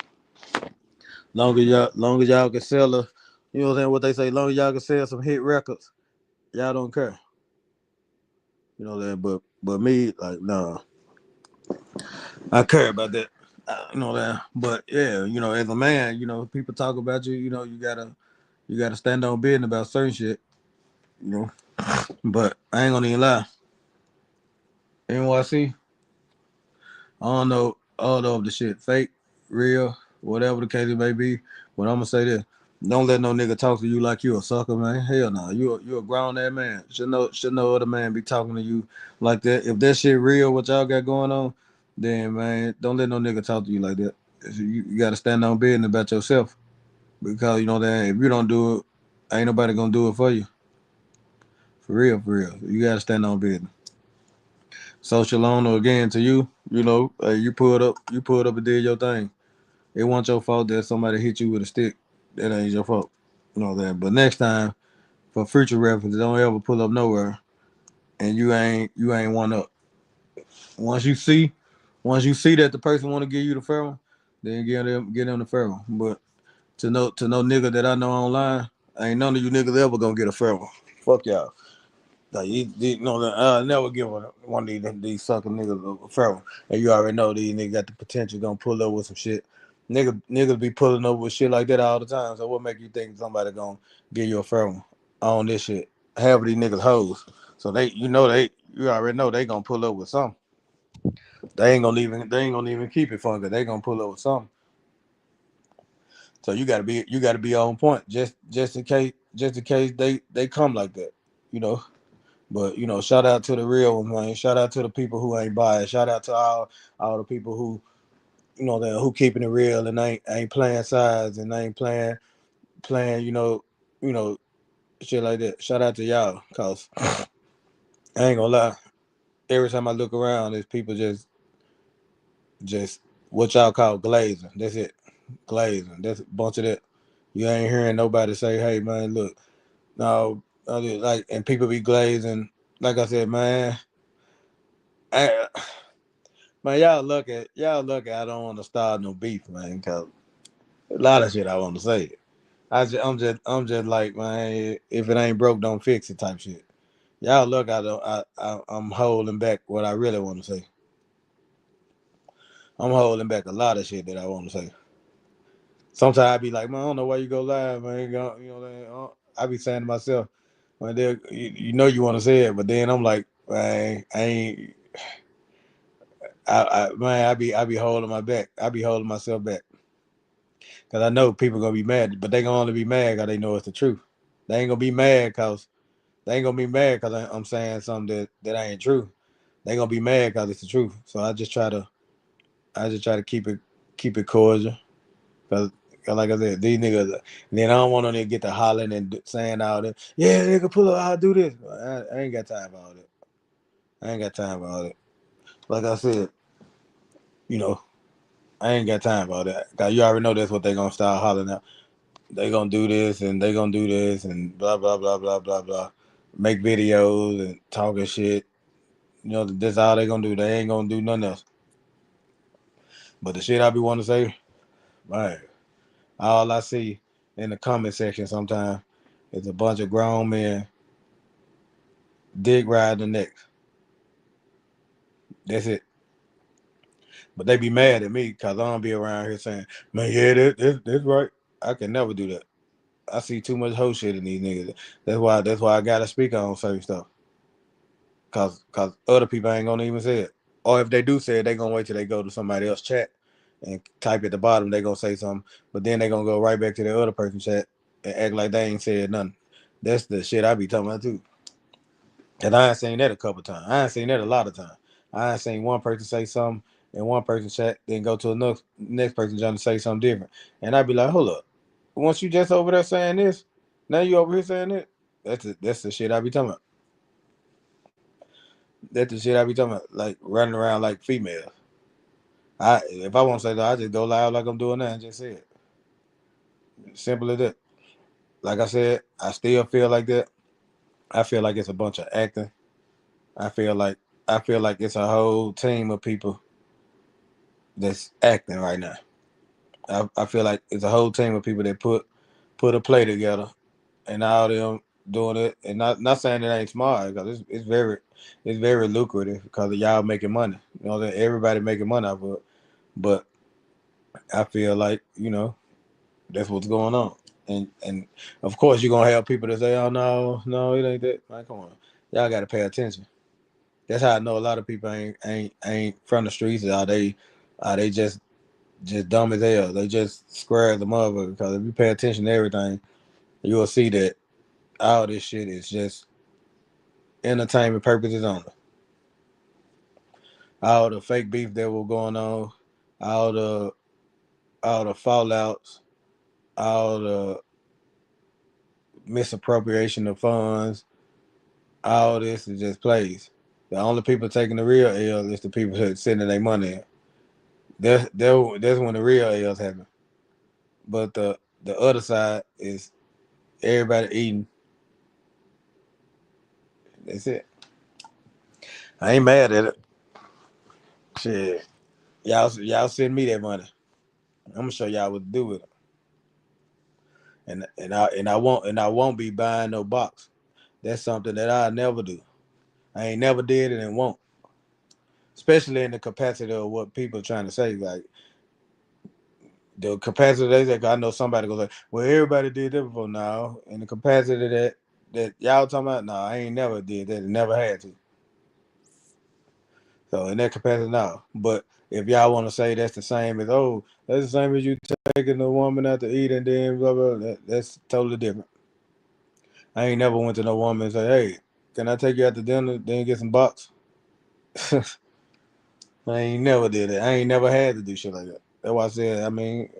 Long as y'all can sell you know what I'm saying? What they say, long as y'all can sell some hit records, y'all don't care. You know that, but me, like, no, I care about that. You know that, but yeah, as a man, people talk about you. You gotta stand on business about certain shit. You know, but I ain't gonna even lie. NYC, I don't know if the shit fake, real, whatever the case it may be. But I'm gonna say this: don't let no nigga talk to you like you a sucker, man. Hell no, you a grown ass man. Should no other man be talking to you like that. If that shit real, what y'all got going on, then man, don't let no nigga talk to you like that. You gotta stand on business about yourself because you know that if you don't do it, ain't nobody gonna do it for you. For real, for real. You gotta stand on business. Social owner again to you, you pulled up and did your thing. It wasn't your fault that somebody hit you with a stick. That ain't your fault. You know that. But next time, for future reference, don't ever pull up nowhere and you ain't one up. Once you see, once you see that the person want to give you the fare, then get them the fare. But to no nigga that I know online, ain't none of you niggas ever gonna get a fare. Fuck y'all. Like I'll never give one of these sucker niggas a fare. And you already know these niggas got the potential gonna pull up with some shit. Niggas be pulling up with shit like that all the time. So what make you think somebody gonna give you a fare on this shit? Half of these niggas hoes. So you already know they gonna pull up with something. They ain't gonna even keep it funky. They gonna pull up with something. So you gotta be on point just in case they come like that. You know. But shout out to the real ones, man. Shout out to the people who ain't biased. Shout out to all the people who who keeping it real and ain't playing sides and ain't playing you know shit like that. Shout out to y'all, cause I ain't gonna lie. Every time I look around, there's people just what y'all call glazing. That's it, glazing. That's a bunch of that. You ain't hearing nobody say, "Hey, man, look, no." Like, and people be glazing. Like I said, man, I, man, y'all lucky. I don't want to start no beef, man. Cause a lot of shit I want to say. I'm just like, man. If it ain't broke, don't fix it, type shit. Y'all look, I don't. I'm holding back what I really want to say. I'm holding back a lot of shit that I want to say. Sometimes I be like, man, I don't know why you go live, man. I be saying to myself, man, you know you want to say it, but then I'm like, man, I ain't. Man, I be holding my back. I be holding myself back. Cause I know people gonna be mad, but they gonna only be mad cause they know it's the truth. They ain't gonna be mad cause They ain't gonna be mad because I'm saying something that ain't true. They gonna be mad because it's the truth. So I just try to keep it cordial. Cause like I said, these niggas. Then I don't want them to get to hollering and saying all that. Yeah, nigga, pull up. I'll do this. I ain't got time for all that. I ain't got time for all that. Like I said, you know, I ain't got time for all that. Cause you already know that's what they gonna start hollering out. They gonna do this and they gonna do this and blah blah blah blah blah blah. Make videos and talking shit. You know, that's all they gonna do. They ain't gonna do nothing else. But the shit I be wanting to say, man, all I see in the comment section sometimes is a bunch of grown men dick riding the neck. That's it. But they be mad at me because I don't be around here saying, man, yeah, that's right. I can never do that. I see too much hoe shit in these niggas. That's why I gotta speak on certain stuff. Cause other people ain't gonna even say it. Or if they do say it, they gonna wait till they go to somebody else chat and type at the bottom, they gonna say something, but then they gonna go right back to the other person chat and act like they ain't said nothing. That's the shit I be talking about too. And I ain't seen that a couple times. I ain't seen that a lot of times. I ain't seen one person say something and one person chat, then go to another next person trying to say something different. And I be like, hold up. Once you just over there saying this, now you over here saying it. That's the shit I be talking about. That's the shit I be talking about. Like running around like females. If I want to say that, I just go loud like I'm doing that and just say it. Simple as that. Like I said, I still feel like that. I feel like it's a bunch of acting. I feel like I feel like it's a whole team of people that's acting right now. I feel like it's a whole team of people that put a play together and all them doing it, and not saying it ain't smart because it's very lucrative because y'all making money. You know that everybody making money off of it. But I feel like that's what's going on, and of course you're gonna have people that say, "Oh no, it ain't that." Like, come on, y'all got to pay attention. That's how I know a lot of people ain't from the streets. Are they just dumb as hell? They just square as a motherfucker. Because if you pay attention to everything, you will see that all this shit is just entertainment purposes only. All the fake beef that was going on, all the all the fallouts, all the misappropriation of funds, all this is just plays. The only people taking the real L is the people that sending their money in. That's when the real L's happen. But the other side is everybody eating. That's it. I ain't mad at it. Shit, y'all send me that money. I'm gonna show y'all what to do with it. And I won't be buying no box. That's something that I never do. I ain't never did it and won't. Especially in the capacity of what people are trying to say. Like the capacity they say, I know somebody goes like, well, everybody did that before now. In the capacity that y'all talking about, no, I ain't never did that and never had to. So in that capacity, no. But if y'all want to say that's the same as that's the same as you taking a woman out to eat and then blah blah, that's totally different. I ain't never went to no woman and say, hey, can I take you out to dinner, then get some box? I ain't never did it. I ain't never had to do shit like that. That's why I said, I mean,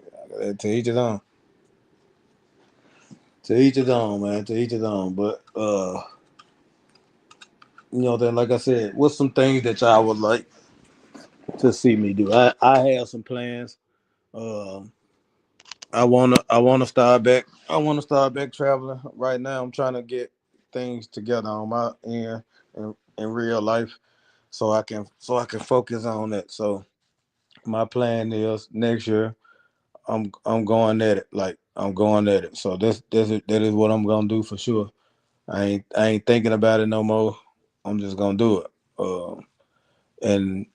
to each his own. To each his own, man. To each his own. But then like I said, what's some things that y'all would like to see me do? I have some plans. Um, I wanna start back. I wanna start back traveling. Right now, I'm trying to get things together on my end in real life, so I can focus on that. So my plan is next year. I'm going at it. Like I'm going at it. So that is what I'm gonna do for sure. I ain't thinking about it no more. I'm just gonna do it. And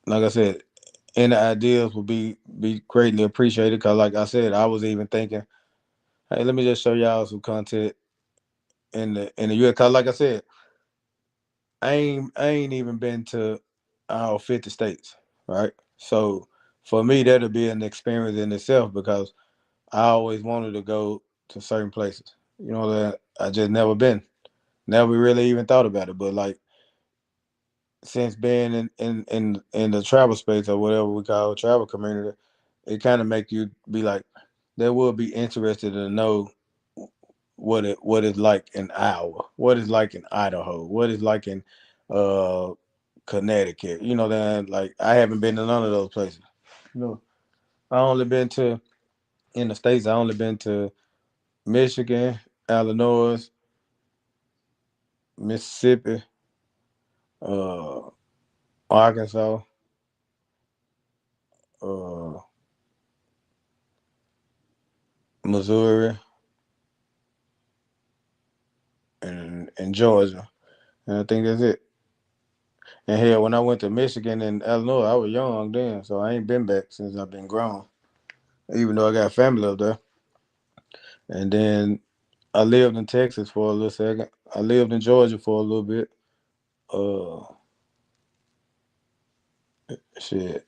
like I said, any ideas would be greatly appreciated. Cause like I said, I was even thinking, hey, let me just show y'all some content in the US. Cause like I said, I ain't even been to all 50 states, right? So for me, that'll be an experience in itself because I always wanted to go to certain places. You know that I just never been. Never really even thought about it, but like since being in the travel space or whatever we call it, travel community, it kind of make you be like, they will be interested to know what is like in Iowa, what is like in Idaho, what is like in uh Connecticut. You know that like I haven't been to none of those places. No, I only been to in the states. I only been to Michigan, Illinois, Mississippi, uh, Arkansas, uh, Missouri, and Georgia, and I think that's it. And hell, when I went to Michigan and Illinois, I was young then, so I ain't been back since I've been grown. Even though I got family up there, and then I lived in Texas for a little second. I lived in Georgia for a little bit. Uh, shit.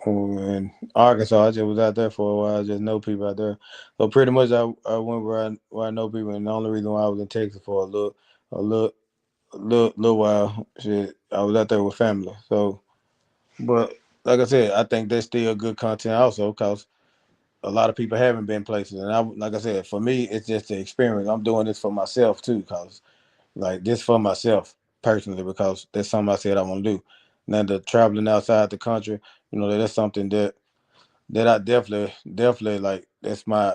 In Arkansas, I just was out there for a while. I just know people out there. So pretty much, I went where I know people, and the only reason why I was in Texas for a little little while, shit, I was out there with family. So, but like I said, I think that's still good content also, cause a lot of people haven't been places, and I like I said, for me, it's just the experience. I'm doing this for myself too, cause like this for myself personally, because that's something I said I want to do. Now the traveling outside the country, that's something that I definitely like. That's my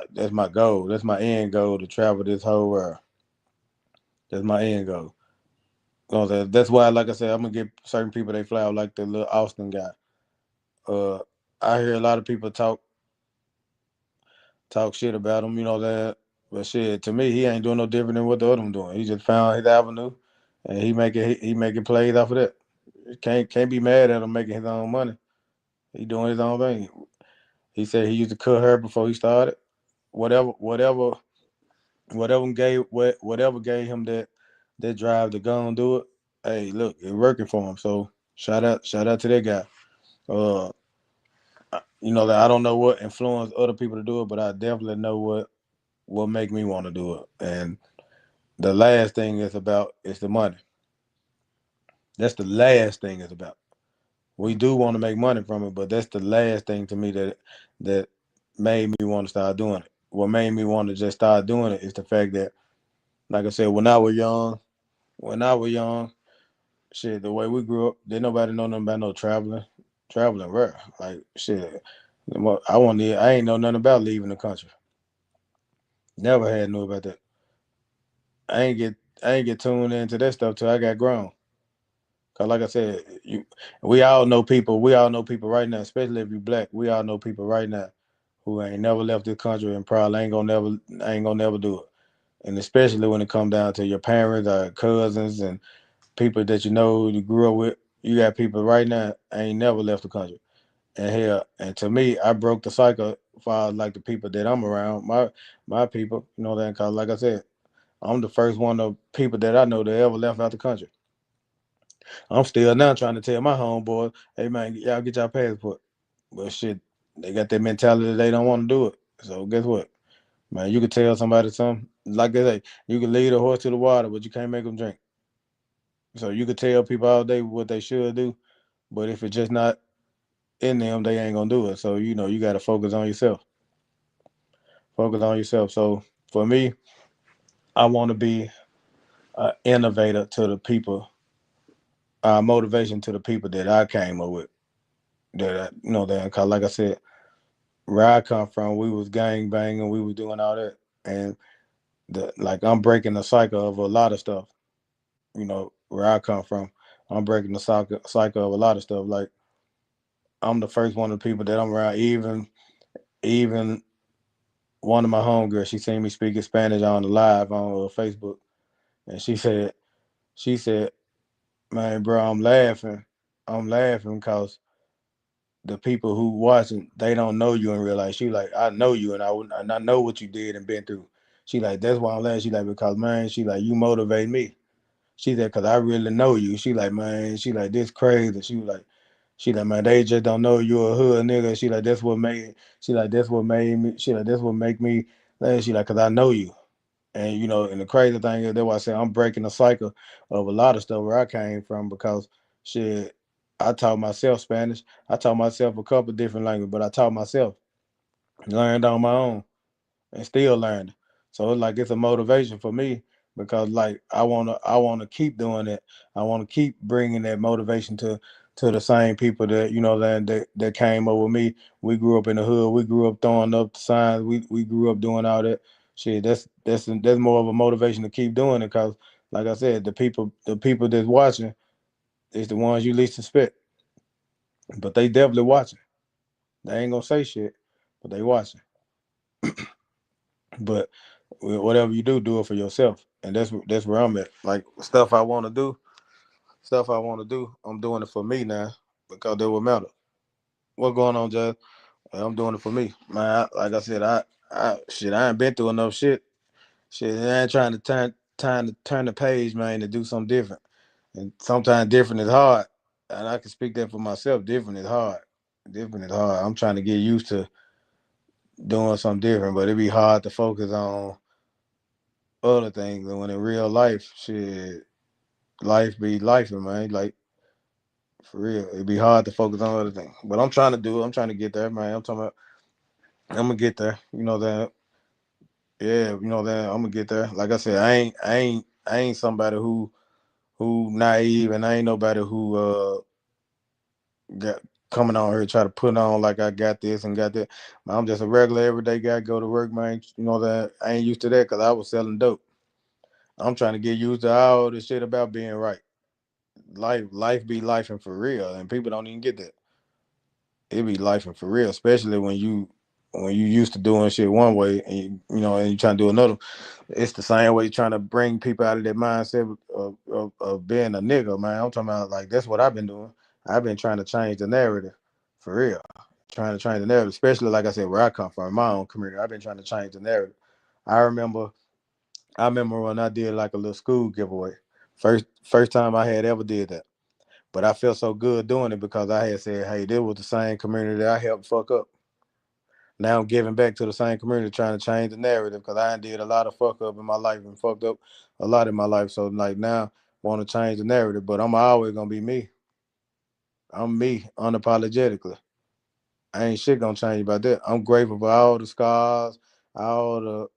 goal. That's my end goal to travel this whole world. That's my end goal. That's why, like I said, I'm gonna get certain people they fly out like the little Austin guy. Uh, I hear a lot of people talk shit about him. You know that, but shit to me, he ain't doing no different than what the other one doing. He just found his avenue, and he making plays off of that. Can't be mad at him making his own money. He doing his own thing. He said he used to cut hair before he started. Whatever gave him that drive to go and do it. Hey, look, it working for him. So shout out to that guy. Uh, that I don't know what influenced other people to do it, but I definitely know what make me want to do it. And the last thing is about is the money. That's the last thing it's about. We do want to make money from it, but that's the last thing to me that made me want to start doing it. What made me want to just start doing it is the fact that, like I said, when I was young, shit, the way we grew up, didn't nobody know nothing about no traveling rare. Like shit, I ain't know nothing about leaving the country. Never had knew about that. I ain't get I ain't get tuned into that stuff till I got grown. Cause like I said, we all know people right now, especially if you black. We all know people right now who ain't never left this country and probably ain't gonna never do it. And especially when it come down to your parents or cousins and people that you grew up with, you got people right now ain't never left the country. And to me, I broke the cycle for like the people that I'm around, my people, that cause like I said, I'm the first one of people that I know that ever left out the country. I'm still now trying to tell my homeboys, hey man, y'all get your passport. But shit, they got that mentality they don't want to do it. So guess what? Man, you could tell somebody something. Like they say, you can lead a horse to the water, but you can't make them drink. So you could tell people all day what they should do, but if it's just not in them, they ain't gonna do it. So you got to focus on yourself. Focus on yourself. So for me, I want to be an innovator to the people, motivation to the people that I came up with. That cause like I said, where I come from, we was gang banging, we was doing all that, and like I'm breaking the cycle of a lot of stuff. Where I come from, I'm breaking the cycle of a lot of stuff. Like I'm the first one of the people that I'm around. Even one of my homegirls, she seen me speaking Spanish on the live on Facebook, and she said, man, bro, I'm laughing because the people who watching, they don't know you in real life. She like, I know you, and I know what you did and been through. She like, that's why I'm laughing. She like, because man, she like, you motivate me. She said, cause I really know you. She like, man, she like, this crazy. She like, man, they just don't know you a hood nigga. She like, that's what made me. She like, that's what make me. She like, cause I know you. And and the crazy thing is that's why I say I'm breaking the cycle of a lot of stuff where I came from because shit, I taught myself Spanish. I taught myself a couple different languages, but I taught myself, learned on my own and still learning. So it's like it's a motivation for me because like I wanna keep doing it. I want to keep bringing that motivation to the same people that that came up with me. We grew up in the hood. We grew up throwing up the signs. We grew up doing all that shit. That's more of a motivation to keep doing it because like I said, the people that's watching is the ones you least suspect, but they definitely watching. They ain't gonna say shit, but they watching. But whatever you do, do it for yourself, and that's where I'm at. Like stuff I want to do, I'm doing it for me now because that will matter. What's going on, Judge? I'm doing it for me, man. Like I said, I ain't been through enough shit. Shit, I ain't trying to turn the page, man, to do something different. And sometimes different is hard, and I can speak that for myself. Different is hard. Different is hard. I'm trying to get used to doing something different, but it be hard to focus on other things. And when in real life, shit, life be life, man. Like for real, it'd be hard to focus on other things. But I'm trying to do it. I'm trying to get there, man. I'm talking about. I'm gonna get there. You know that. Yeah, you know that. I'm gonna get there. Like I said, I ain't somebody who naive, and I ain't nobody who got coming on here try to put on like I got this and got that. I'm just a regular everyday guy. Go to work, man. You know that I ain't used to that because I was selling dope. I'm trying to get used to all this shit about being right. Life be life and for real, and people don't even get that. It be life and for real, especially when you used to doing shit one way and you trying to do another. It's the same way you're trying to bring people out of that mindset of being a nigga, man. I'm talking about like that's what I've been doing. I've been trying to change the narrative for real. Trying to change the narrative, especially like I said, where I come from, my own community. I've been trying to change the narrative. I remember I remember when I did like a little school giveaway. First time I had ever did that. But I felt so good doing it because I had said, hey, this was the same community that I helped fuck up. Now I'm giving back to the same community, trying to change the narrative because I did a lot of fuck up in my life and fucked up a lot in my life. So like now, want to change the narrative, but I'm always gonna be me. I'm me unapologetically. I ain't shit gonna change about that. I'm grateful for all the scars, all the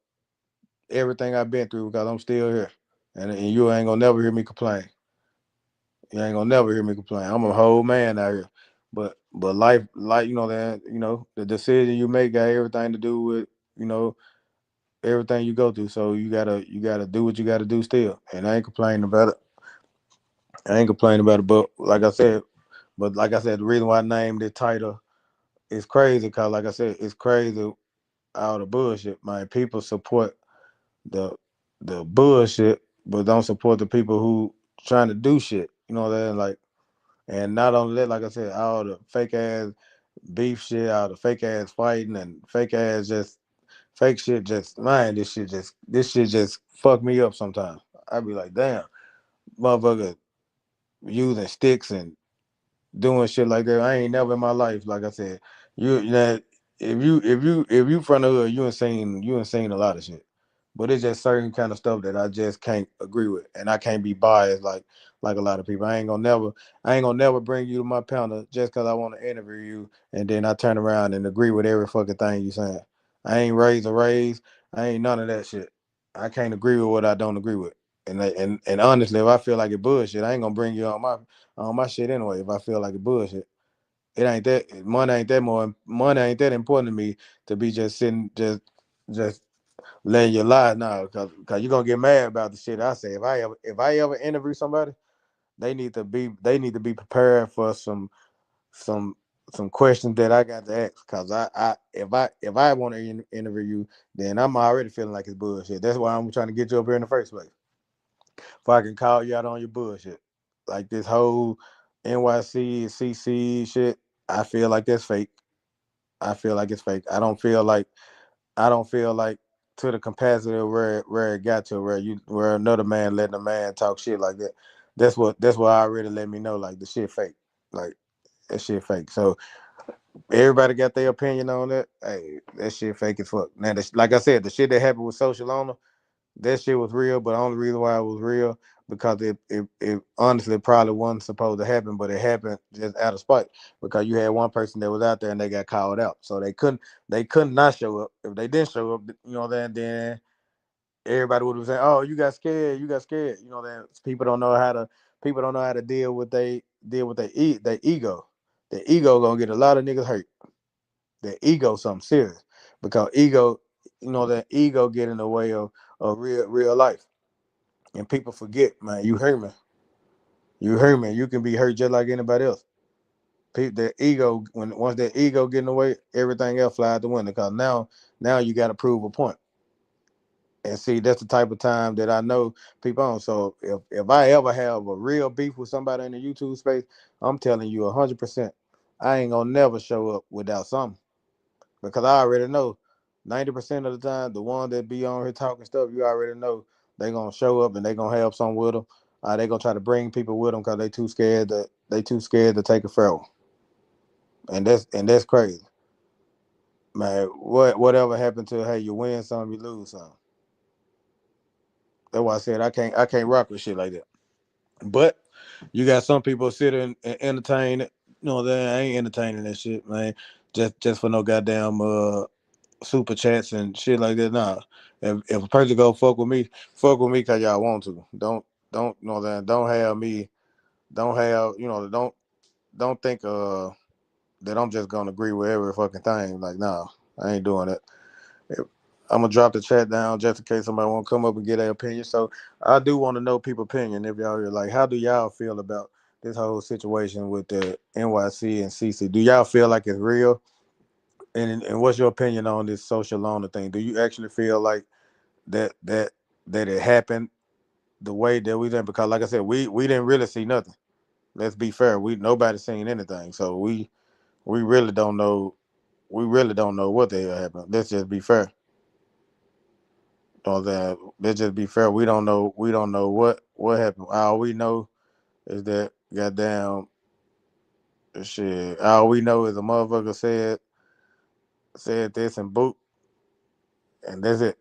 everything I've been through because I'm still here, and you ain't gonna never hear me complain. You ain't gonna never hear me complain. I'm a whole man out here. But life, the decision you make got everything to do with, you know, everything you go through. So you gotta do what you gotta do still. And I ain't complaining about it. I ain't complaining about it. But like I said, the reason why I named it title is crazy because like I said, it's crazy all the bullshit. Man, people support the the bullshit, but don't support the people who trying to do shit. You know what I mean? Like, and not only that, like I said, all the fake ass beef shit, all the fake ass fighting and fake ass just fake shit. Just man, this shit just fuck me up sometimes. I be like, damn, motherfucker using sticks and doing shit like that. I ain't never in my life, like I said, you know, if you from the hood, you ain't seen a lot of shit. But it's just certain kind of stuff that I just can't agree with, and I can't be biased like a lot of people. I ain't gonna never bring you to my panel just because I want to interview you, and then I turn around and agree with every fucking thing you saying. I ain't raised a raise. I ain't none of that shit. I can't agree with what I don't agree with. And honestly, if I feel like it bullshit, I ain't gonna bring you on my shit anyway. If I feel like it bullshit, it ain't that money ain't that important to me to be just sitting just letting you lie now because you're gonna get mad about the shit I say. If I ever interview somebody, they need to be prepared for some some questions that I got to ask. Cause if I want to interview you, then I'm already feeling like it's bullshit. That's why I'm trying to get you up here in the first place. If I can call you out on your bullshit, like this whole NYC CC shit, I feel like that's fake. I feel like it's fake. I don't feel like to the capacity where it got to where another man letting a man talk shit like that. That's what already let me know like the shit fake. Like that shit fake. So everybody got their opinion on that. Hey, that shit fake as fuck. Now, like I said, the shit that happened with Social Owner, That shit was real, but the only reason why it was real because it honestly probably wasn't supposed to happen, but it happened just out of spite because you had one person that was out there and they got called out, so they couldn't not show up. If they didn't show up, then everybody would have said, "Oh, you got scared, you got scared." Then people don't know how to deal with their ego. Their ego gonna get a lot of niggas hurt. Their ego something serious because that ego get in the way of real life. And people forget, man. You hear me. You can be hurt just like anybody else. Their ego, once that ego get in the way, everything else fly out the window. Because now you got to prove a point. And see, that's the type of time that I know people on. So if I ever have a real beef with somebody in the YouTube space, I'm telling you 100%, I ain't gonna never show up without something because I already know 90% of the time the one that be on here talking stuff, you already know they gonna show up and they gonna have something with them. They gonna try to bring people with them because they too scared to take a farewell. And that's crazy, man. Whatever happened to, hey, you win some, you lose some. That's why I said I can't rock with shit like that. But you got some people sit and entertain it. No, they ain't entertaining that shit, man. Just for no goddamn super chats and shit like that. Nah, if a person go fuck with me because y'all want to. Don't that. Don't have me. Don't have don't think that I'm just gonna agree with every fucking thing. Like, nah, I ain't doing it. I'm gonna drop the chat down just in case somebody want to come up and get their opinion. So I do want to know people's opinion. If y'all are like, how do y'all feel about this whole situation with the NYC and CC? Do y'all feel like it's real? And what's your opinion on this social loaner thing? Do you actually feel like that it happened the way that we did? Because like I said, we didn't really see nothing. Let's be fair. Nobody seen anything. So we really don't know. We really don't know what the hell happened. Let's just be fair. Let's just be fair. We don't know. We don't know what happened. All we know is that goddamn shit. All we know is a motherfucker said this and boot, and that's it.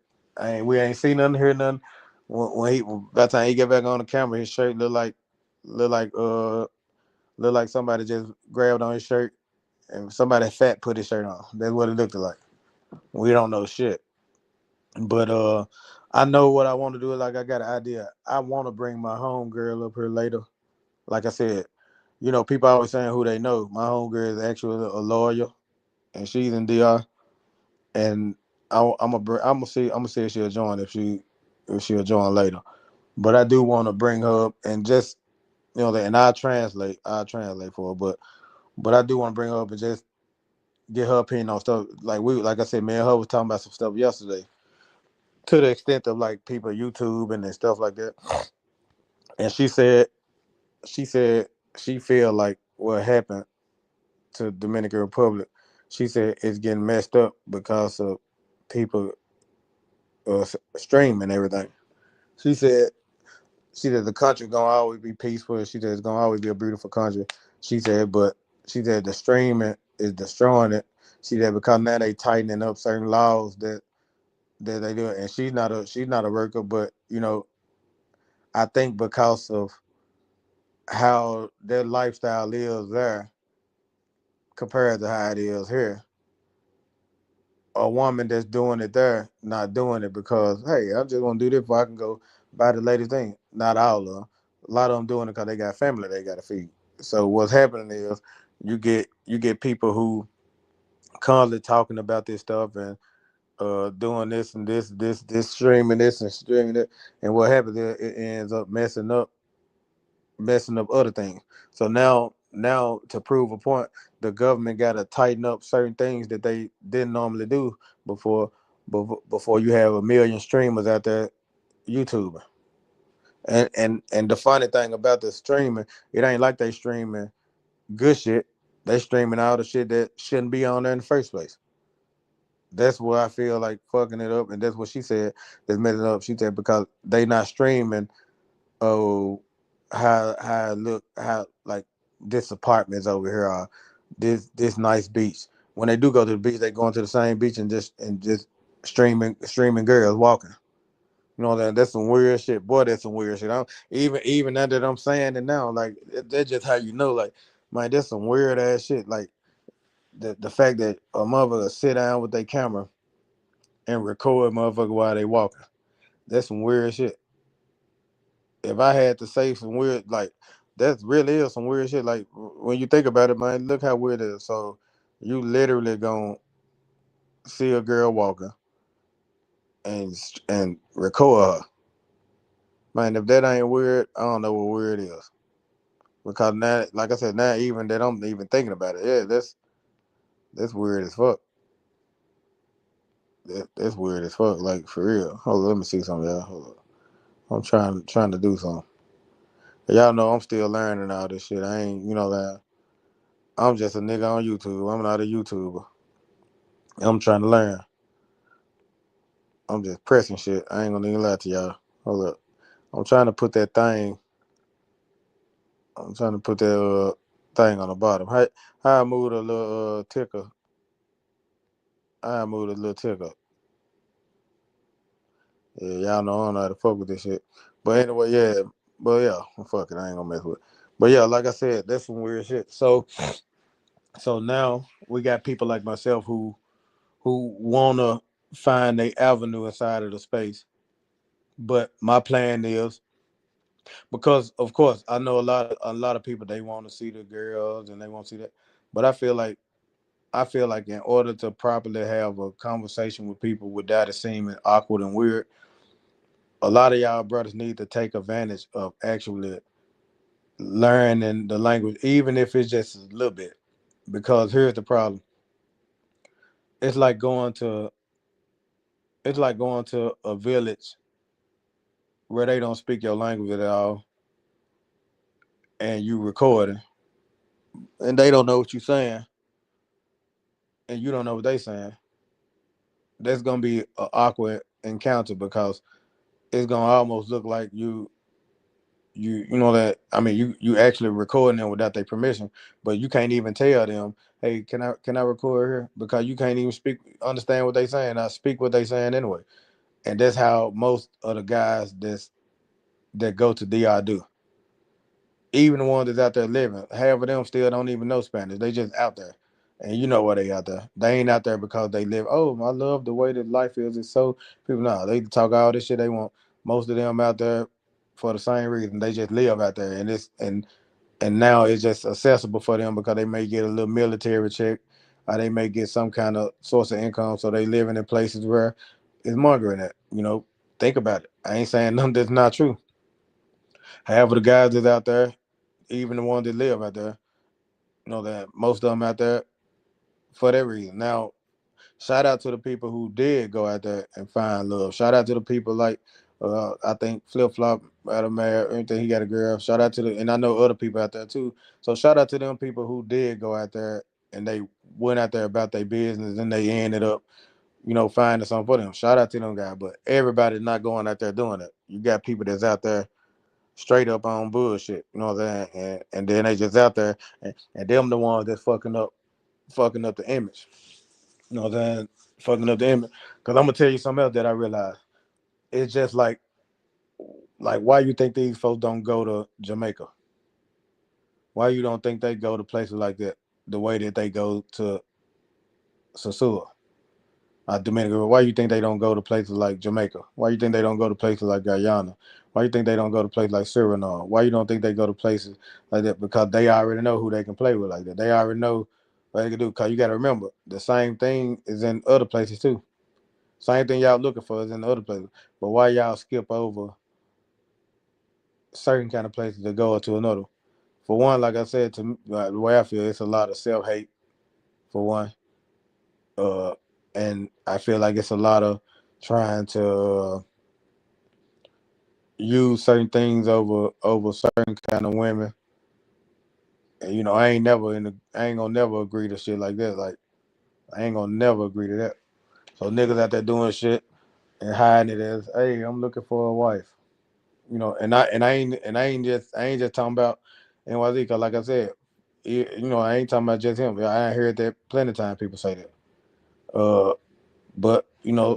We ain't seen nothing, hear nothing. By the time he get back on the camera, his shirt look like look like somebody just grabbed on his shirt and somebody fat put his shirt on. That's what it looked like. We don't know shit. But I know what I want to do. Like, I got an idea. I want to bring my home girl up here later. Like I said, people always saying who they know. My home girl is actually a lawyer, and she's in DR. And I'm gonna see if she'll join if she'll join later. But I do want to bring her up and just that, and I'll translate for her. But I do want to bring her up and just get her opinion on stuff. Like I said, me and her was talking about some stuff yesterday, to the extent of like people YouTube and then stuff like that. And she said she feel like what happened to Dominican Republic. She said it's getting messed up because of people streaming everything. She said she said the country gonna always be peaceful. She said it's gonna always be a beautiful country. She said, but she said the streaming is destroying it. She said because now they tightening up certain laws that they do, and she's not a worker, but I think because of how their lifestyle is there compared to how it is here, a woman that's doing it there not doing it because, hey, I'm just gonna do this before I can go buy the latest thing. Not all of them. A lot of them doing it because they got family they got to feed. So what's happening is you get people who constantly talking about this stuff and doing this and this streaming this and streaming it, and what happens is it ends up messing up other things. So now to prove a point, the government got to tighten up certain things that they didn't normally do before. Before you have a million streamers out there YouTubing, and the funny thing about the streaming, it ain't like they streaming good shit. They streaming all the shit that shouldn't be on there in the first place. That's what I feel like fucking it up, and that's what she said that's messing it up. She said because they not streaming, oh, how it look, how like this apartments over here are, this nice beach. When they do go to the beach, they go into the same beach and just streaming girls walking. You know that's some weird shit, boy. That's some weird shit. Even now that I'm saying it now, like that's just how you know, like, man, that's some weird ass shit. Like the fact that a motherfucker sit down with their camera and record motherfucker while they walking. That's some weird shit. If I had to say some weird, like that really is some weird shit. Like when you think about it, man, look how weird it is. So you literally gonna see a girl walking and record her. Man, if that ain't weird, I don't know what weird is. Because now, like I said, now even that I'm even thinking about it, yeah, that's weird as fuck. That's weird as fuck, like for real. Hold on, let me see something, y'all. Hold on. I'm trying to do something. Y'all know I'm still learning all this shit. I ain't, that I'm just a nigga on YouTube. I'm not a YouTuber. I'm trying to learn. I'm just pressing shit. I ain't gonna even lie to y'all. Hold up. I'm trying to put that thing. I'm trying to put that thing on the bottom. How I move the little ticker. I move the little ticker. Yeah, y'all know I don't know how to fuck with this shit. But anyway, yeah. But yeah, fuck it. I ain't gonna mess with it. But yeah, like I said, that's some weird shit. So now we got people like myself who wanna find a avenue inside of the space. But my plan is because of course I know a lot of people they want to see the girls and they want to see that. But I feel like in order to properly have a conversation with people without it seeming awkward and weird, a lot of y'all brothers need to take advantage of actually learning the language, even if it's just a little bit. Because here's the problem: it's like going to it's like going to a village where they don't speak your language at all, and you recording, and they don't know what you're saying, and you don't know what they saying. That's gonna be an awkward encounter because it's gonna almost look like you know that I mean you actually recording them without their permission, but you can't even tell them, hey, can I record here? Because you can't even speak understand what they saying. I speak what they saying anyway. And that's how most of the guys that go to DR do. Even the ones that's out there living, half of them still don't even know Spanish. They just out there. And you know why they out there. They ain't out there because they live, oh, I love the way that life is. It's so people know they talk all this shit they want. Most of them out there for the same reason. They just live out there and now it's just accessible for them because they may get a little military check or they may get some kind of source of income. So they living in places where it's mongering at. Think about it. I ain't saying nothing that's not true. Half of the guys that's out there, even the ones that live out there, that most of them out there for that reason. Now, shout out to the people who did go out there and find love. Shout out to the people like I think Flip Flop out of Mayor, everything he got a girl. Shout out to and I know other people out there too. So shout out to them people who did go out there and they went out there about their business and they ended up, finding something for them. Shout out to them guys. But everybody's not going out there doing it. You got people that's out there straight up on bullshit. You know what I'm saying? And then they just out there and them the ones that's fucking up the image. You know what I'm saying? Fucking up the image. Cause I'm gonna tell you something else that I realized. It's just like why you think these folks don't go to Jamaica? Why you don't think they go to places like that the way that they go to Sasua? Dominica, why you think they don't go to places like Jamaica? Why you think they don't go to places like Guyana? Why you think they don't go to places like Suriname? Why you don't think they go to places like that? Because they already know who they can play with like that. They already know what they can do. Because you got to remember, the same thing is in other places too. Same thing y'all looking for is in other places. But why y'all skip over certain kind of places to go to another? For one, like I said, the way I feel, it's a lot of self hate. For one, uh, and I feel like it's a lot of trying to use certain things over certain kind of women. And I ain't gonna never agree to shit like that. Like I ain't gonna never agree to that. So niggas out there doing shit and hiding it as, hey, I'm looking for a wife. And I ain't just talking about NYZ because like I said, I ain't talking about just him. I heard that plenty of time people say that. But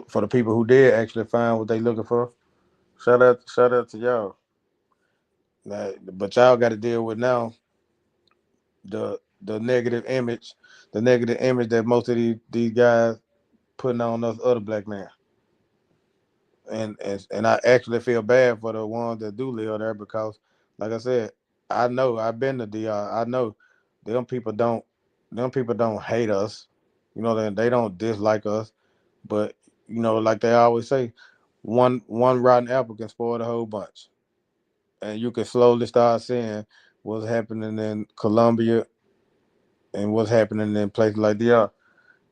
for the people who did actually find what they looking for, shout out to y'all. But y'all got to deal with now the negative image, that most of these guys putting on us other black men. And I actually feel bad for the ones that do live there because, like I said, I know I've been to DR. I know them people don't them people don't hate us. You know, they don't dislike us. But like they always say, one rotten apple can spoil the whole bunch, and you can slowly start seeing what's happening in Colombia and what's happening in places like DR.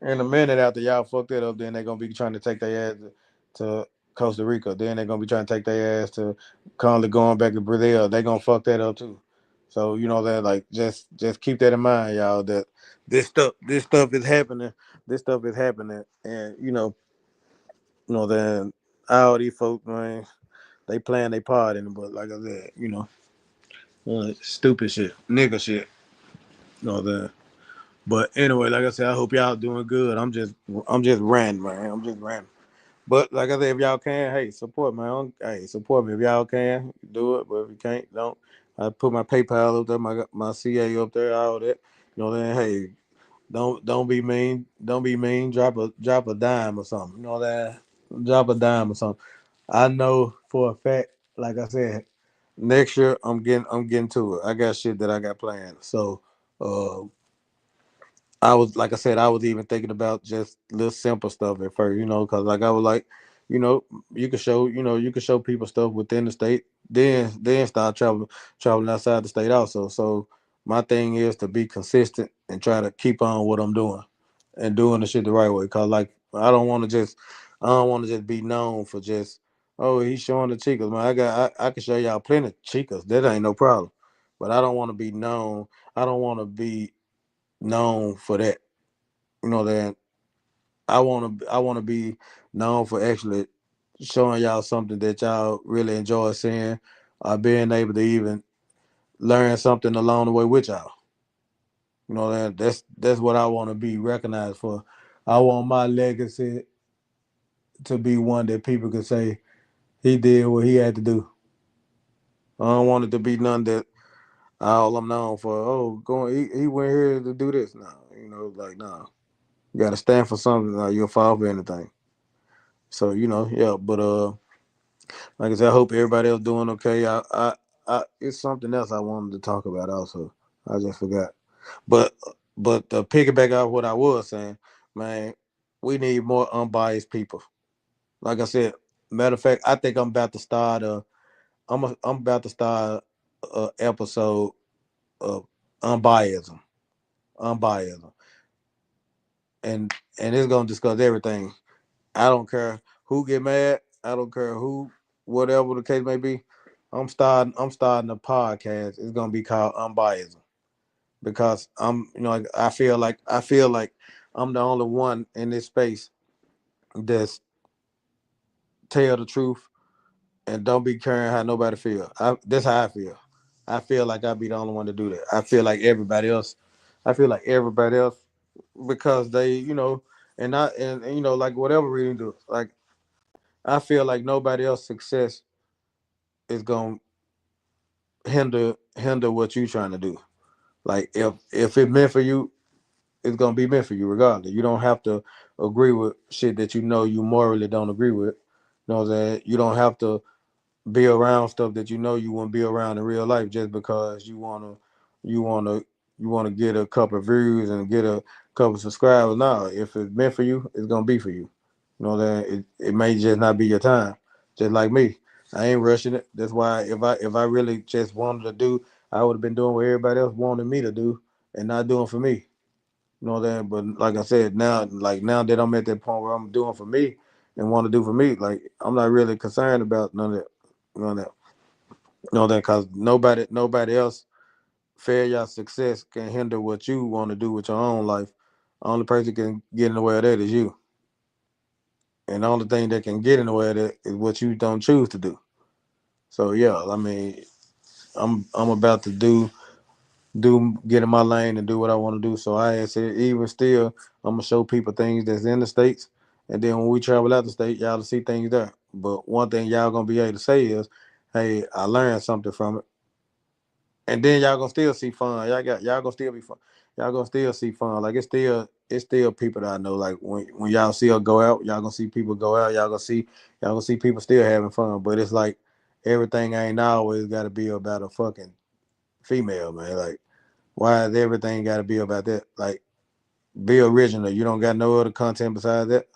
In a minute after y'all fuck that up, then they're gonna be trying to take their ass to Costa Rica. Then they're gonna be trying to take their ass to currently going back to Brazil. They're gonna fuck that up too. So that, like, just keep that in mind, y'all. That this stuff is happening. This stuff is happening, and then all these folks, man, they playing their part in it. But like I said, stupid shit, nigga shit. That. But anyway, like I said, I hope y'all doing good. I'm just ranting, man. I'm just ranting. But like I said, if y'all can, hey, support, man. Hey, support me if y'all can, do it. But if you can't, don't. I put my PayPal up there, my CA up there, all that. Then hey, don't be mean. Don't be mean. Drop a dime or something. You know that. Drop a dime or something. I know for a fact, like I said, next year I'm getting to it. I got shit that I got planned. So uh I was, like I said, I was even thinking about just little simple stuff at first, because like I was like, you know, you can show people stuff within the state, then start traveling outside the state also. So my thing is to be consistent and try to keep on what I'm doing and doing the shit the right way. Cause like I don't want to just be known for just, oh, he's showing the chicas, man. I can show y'all plenty of chicas. That ain't no problem. But I don't want to be known. I don't want to be known for that. That I want to be known for actually showing y'all something that y'all really enjoy seeing, being able to even learn something along the way with y'all. That's what I want to be recognized for. I want my legacy to be one that people can say he did what he had to do. I don't want it to be none that all I'm known for. Oh, going he went here to do this. No, like no. You got to stand for something. You'll fall for anything. So yeah. But like I said, I hope everybody else doing okay. It's something else I wanted to talk about also. I just forgot. But to piggyback off what I was saying, man, we need more unbiased people. Like I said, matter of fact, I think I'm about to start a episode of unbiased, unbiased, and it's gonna discuss everything. I don't care who get mad. I don't care who, whatever the case may be. I'm starting a podcast. It's gonna be called Unbiased because like I feel like I'm the only one in this space that's tell the truth and don't be caring how nobody feel. That's how I feel. I feel like I be the only one to do that. I feel like everybody else. I feel like everybody else because they, and like whatever reason do. Like I feel like nobody else success is gonna hinder what you trying to do. Like if it meant for you, it's gonna be meant for you regardless. You don't have to agree with shit that you morally don't agree with. You know what I'm saying? You don't have to be around stuff that you wouldn't be around in real life just because you wanna you wanna get a couple of views and get a couple of subscribers. No, if it's meant for you, it's gonna be for you. You know that it may just not be your time. Just like me. I ain't rushing it. That's why if I really just wanted to do, I would have been doing what everybody else wanted me to do and not doing for me. You know that. But like I said, now that I'm at that point where I'm doing for me and want to do for me, like I'm not really concerned about none of that. None of that. Know that because nobody else failure success can hinder what you want to do with your own life. Only person can get in the way of that is you. And the only thing that can get in the way of that is what you don't choose to do. So yeah, I mean, I'm about to get in my lane and do what I want to do. So I said, even still, I'm gonna show people things that's in the states, And then when we travel out the state, y'all to see things there. But one thing y'all gonna be able to say is, hey, I learned something from it. And then y'all gonna still see fun. Y'all gonna still be fun. Y'all gonna still see fun. Like it's still people that I know. Like when y'all see us go out, y'all gonna see people go out. Y'all gonna see people still having fun. But it's like everything ain't always gotta be about a fucking female, man. Like why is everything gotta be about that? Like be original. You don't got no other content besides that.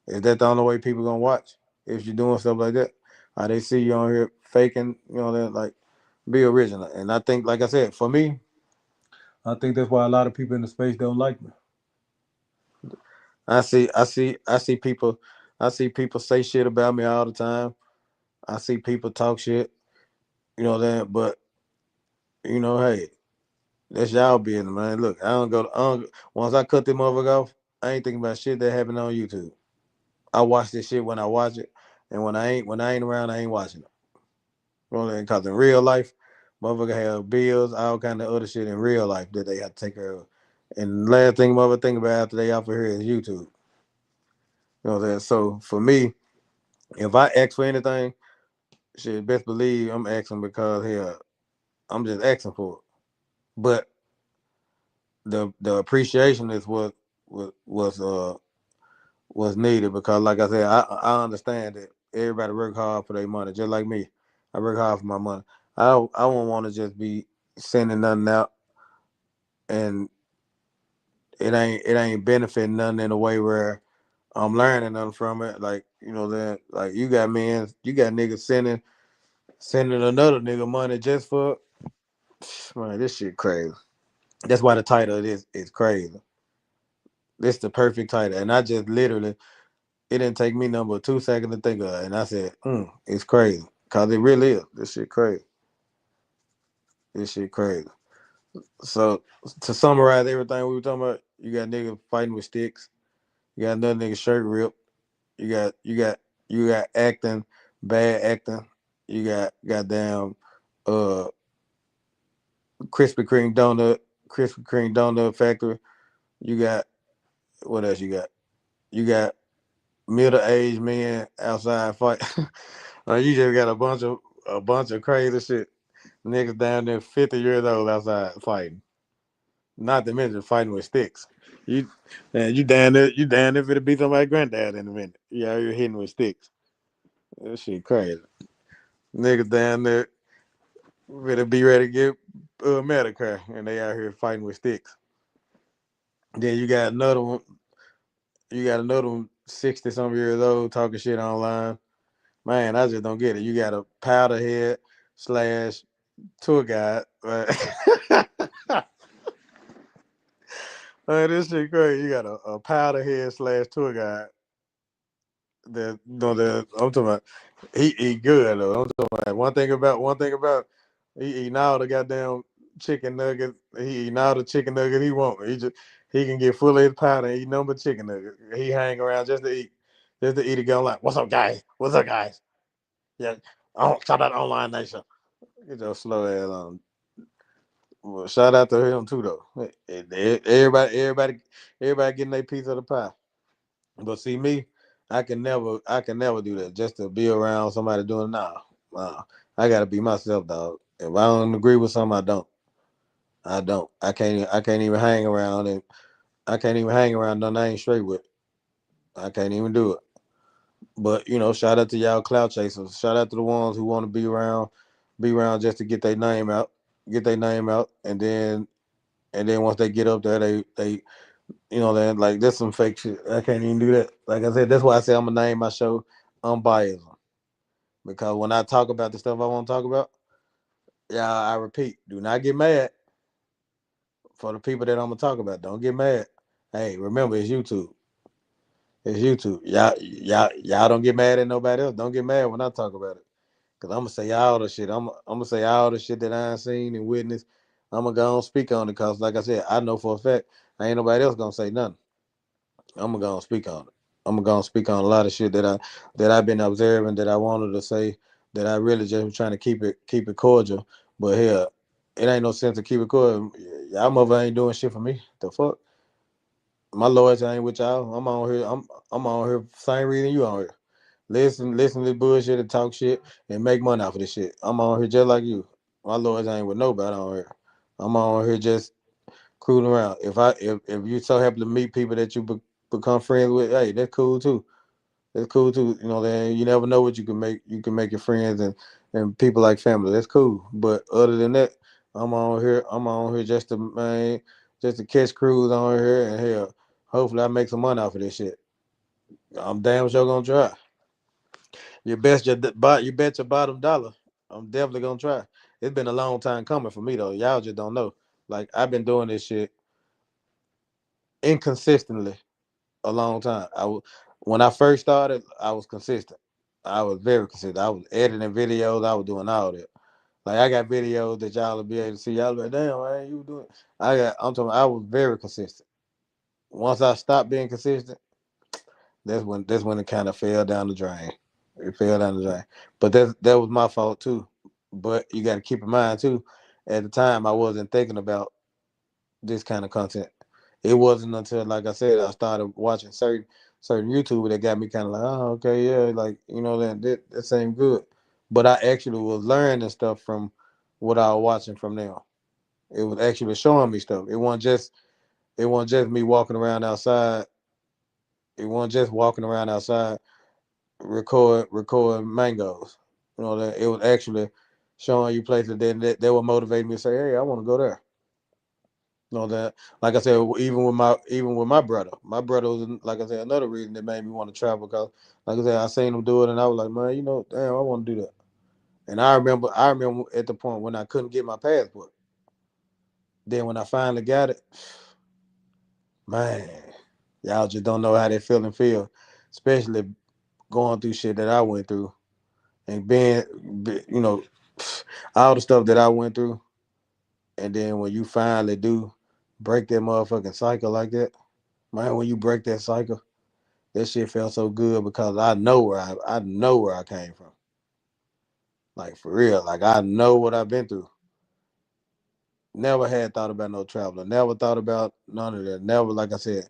Is that the only way people gonna watch? If you're doing stuff like that, they see you on here faking, that like be original. And I think, like I said, for me, I think that's why a lot of people in the space don't like me. I see people, say shit about me all the time. I see people talk shit, that, but hey, that's y'all business, man. Look, once I cut them motherfucker off, I ain't thinking about shit that happened on YouTube. I watch this shit when I watch it, and when I ain't around, I ain't watching it. Because in real life, motherfucker have bills, all kind of other shit in real life that they have to take care of. And the last thing motherfucker think about after they off of here is YouTube. You know what I'm saying? So for me, if I ask for anything, shit, best believe I'm asking because hell, I'm just asking for it. But the appreciation is was needed because, like I said, I understand that everybody work hard for their money, just like me. I work hard for my money. I won't want to just be sending nothing out and it ain't benefiting nothing in a way where I'm learning nothing from it. Like that like you got niggas sending another nigga money just for man. This shit crazy. That's why the title of this is crazy. This the perfect title, and I just literally it didn't take me number 2 seconds to think of it, and I said, it's crazy because it really is. This shit crazy. This shit crazy. So to summarize everything we were talking about, you got niggas fighting with sticks. You got another nigga shirt ripped. You got acting, bad acting. You got goddamn uh Krispy Kreme donut factory. You got what else you got? You got middle aged men outside fight. You just got a bunch of crazy shit. Niggas down there 50 years old outside fighting. Not to mention fighting with sticks. You man, you down there for to beat somebody's granddad in a minute. You out here hitting with sticks. That shit crazy. Niggas down there better be ready to get Medicare, and they out here fighting with sticks. Then you got another one, 60 some years old, talking shit online. Man, I just don't get it. You got a powder head slash tour guide. Right? Man, this shit crazy. You got a powder head slash tour guide. That no, that I'm talking about. He good though. I'm talking about one thing about he eating all the goddamn chicken nuggets. He eating all the chicken nuggets he want. He can get full of his powder and eat number chicken nuggets. He hang around just to eat again. Like, what's up, guys? What's up, guys? Yeah, shout out Online Nation. Get your slow ass on. Well, shout out to him too though. Everybody getting their piece of the pie. But see me, I can never do that just to be around somebody doing nah. I gotta be myself, dog. If I don't agree with something, I don't. I don't. I can't even hang around and I can't even hang around nothing I ain't straight with. I can't even do it. But shout out to y'all clout chasers. Shout out to the ones who want to be around just to get their name out, and then once they get up there, they that like that's some fake shit. I can't even do that. Like I said, that's why I say I'm gonna name my show Unbiased because when I talk about the stuff I want to talk about, yeah, I repeat, do not get mad for the people that I'm gonna talk about. Don't get mad. Hey, remember it's YouTube. It's YouTube. Y'all don't get mad at nobody else. Don't get mad when I talk about it. Cause I'm gonna say all the shit. I'm gonna say all the shit that I ain't seen and witnessed. I'm gonna go and speak on it. Cause like I said, I know for a fact ain't nobody else gonna say nothing. I'm gonna go and speak on it. I'm gonna go and speak on a lot of shit that I've been observing that I wanted to say that I really just was trying to keep it cordial. But hell, it ain't no sense to keep it cordial. Y'all mother ain't doing shit for me. The fuck? My loyalty ain't with y'all. I'm on here same reason you on here. Listen to bullshit and talk shit and make money off of this shit. I'm on here just like you. My loyalty ain't with nobody on here. I'm on here just cruising around. If you so happen to meet people that you become friends with, hey, that's cool too. That's cool too. You know, then you never know what you can make. You can make your friends and people like family. That's cool. But other than that, I'm on here. I'm on here just to man, just to catch crews on here and hell. Hopefully, I make some money off of this shit. I'm damn sure gonna try. You bet your bottom dollar. I'm definitely gonna try. It's been a long time coming for me though. Y'all just don't know. Like I've been doing this shit inconsistently a long time. When I first started, I was consistent. I was very consistent. I was editing videos. I was doing all that. Like I got videos that y'all will be able to see. Y'all be like, damn, man, you doing? I'm talking. I was very consistent. Once I stopped being consistent, that's when it kind of fell down the drain. It fell down the drain. But that was my fault too. But you got to keep in mind too. At the time, I wasn't thinking about this kind of content. It wasn't until, like I said, I started watching certain YouTubers that got me kind of like, oh, okay, yeah, like that seemed good. But I actually was learning stuff from what I was watching from them. It was actually showing me stuff. It wasn't just me walking around outside. It wasn't just walking around outside recording mangoes. That it was actually showing you places that would motivate me to say, hey, I want to go there. That, like I said, even with my brother. My brother was, like I said, another reason that made me want to travel because, like I said, I seen him do it, and I was like, man, damn, I want to do that. And I remember at the point when I couldn't get my passport. Then when I finally got it, man, y'all just don't know how that feeling feel, especially going through shit that I went through and you know, all the stuff that I went through, and then when you finally do break that motherfucking cycle like that, man, when you break that cycle. That shit felt so good because I know where I came from. Like for real. Like I know what I've been through. Never had thought about no traveling. Never thought about none of that. Never, like I said,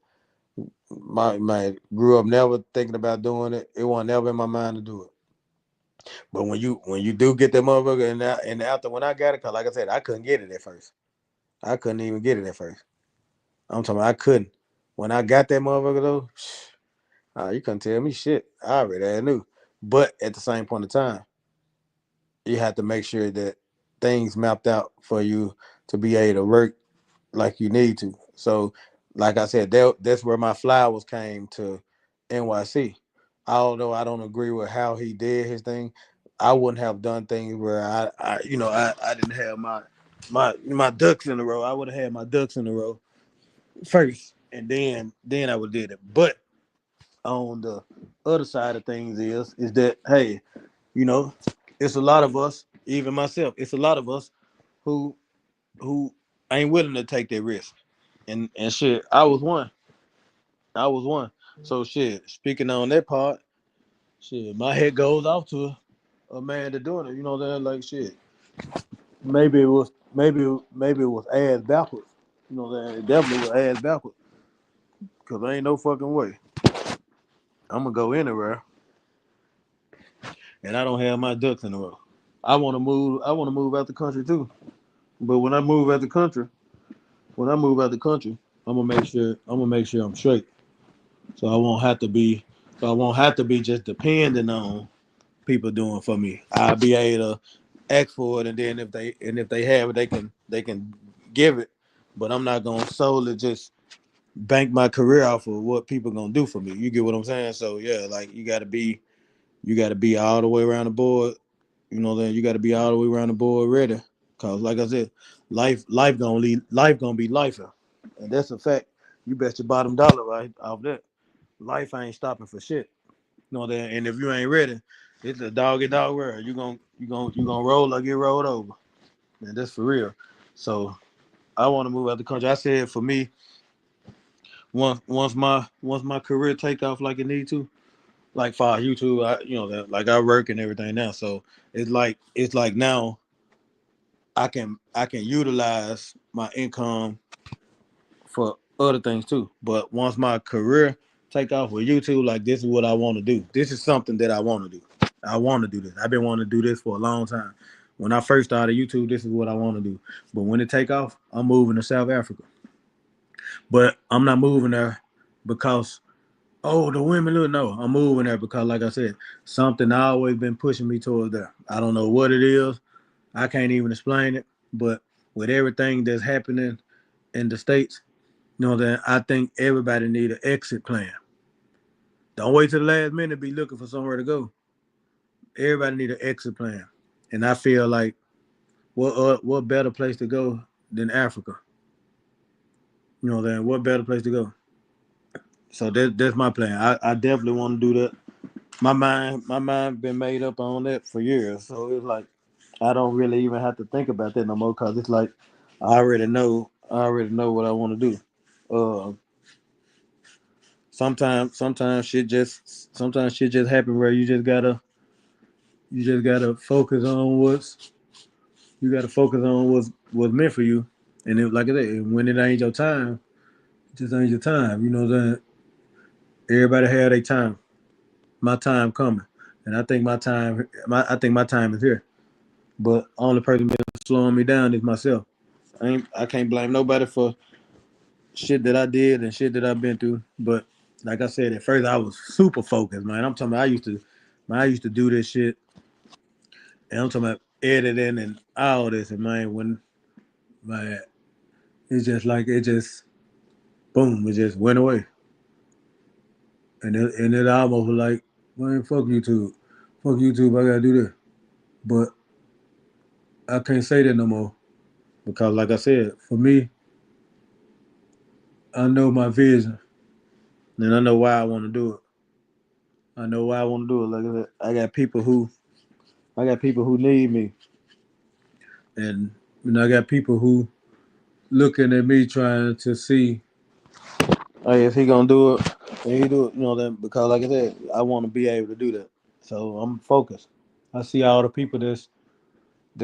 my grew up never thinking about doing it. It wasn't never in my mind to do it. But when you do get that motherfucker and after when I got it, cause like I said, I couldn't get it at first. I couldn't even get it at first. I'm talking about I couldn't. When I got that motherfucker though, you couldn't tell me shit. I already knew. But at the same point in time, you have to make sure that things mapped out for you to be able to work like you need to. So, like I said, that's where my flowers came to NYC. Although I don't agree with how he did his thing, I wouldn't have done things where I didn't have my ducks in a row. I would have had my ducks in a row first, and then I would have did it. But on the other side of things is that hey, you know, it's a lot of us, even myself, it's a lot of us who who ain't willing to take that risk. And shit, I was one. I was one. So shit, speaking on that part, shit, my head goes off to a man to doing it. You know that like shit. Maybe it was ass backwards. You know that it definitely was ass backwards. Cause there ain't no fucking way. I'm gonna go anywhere and I don't have my ducks in a row. I wanna move out the country too. But when I move out the country, I'm gonna make sure I'm straight. So I won't have to be just depending on people doing for me. I'll be able to ask for it, and then if they have it, they can give it. But I'm not gonna solely just bank my career off of what people gonna do for me. You get what I'm saying? So yeah, like you gotta be all the way around the board. Then you gotta be all the way around the board ready. Cause like I said, life gonna be life, and that's a fact. You bet your bottom dollar right off that. Life ain't stopping for shit. That, and if you ain't ready, it's a dog eat dog world. You gonna roll or get rolled over, and that's for real. So I want to move out the country. I said for me, once my career take off like it need to, like for YouTube, that like I work and everything now. So it's like now I can utilize my income other things too. But once my career take off with YouTube, like this is what I want to do. This is something that I want to do. I want to do this. I've been wanting to do this for a long time. When I first started YouTube, this is what I want to do. But when it take off, I'm moving to South Africa. But I'm not moving there because the women look. No, I'm moving there because, like I said, something I always been pushing me towards there. I don't know what it is. I can't even explain it. But with everything that's happening in the states, that I think everybody need an exit plan. Don't wait till the last minute to be looking for somewhere to go. Everybody need an exit plan, and I feel like what better place to go than Africa? Then what better place to go? So that's my plan. I definitely want to do that. My mind been made up on that for years. So it's like I don't really even have to think about that no more because it's like I already know. I already know what I want to do. Uh, sometimes shit just happen where you just gotta focus on what's meant for you. And it, like I said, when it ain't your time, it just ain't your time. You know what I'm saying? Everybody had their time. My time coming, and I think my time is here. But only person been slowing me down is myself. I can't blame nobody for shit that I did and shit that I've been through. But like I said, at first I was super focused, man. I'm talking about I used to do this shit, and I'm talking about editing and all this, and man, it's just like it just boom, it just went away, and it almost was like, man, fuck YouTube, I gotta do this, but I can't say that no more because, like I said, for me, I know my vision, and I know why I want to do it. I know why I want to do it. Like I said, I got people who need me, and I got people who looking at me trying to see, hey, if he gonna do it, and he do it, then because like I said, I want to be able to do that. So I'm focused. I see all the people that's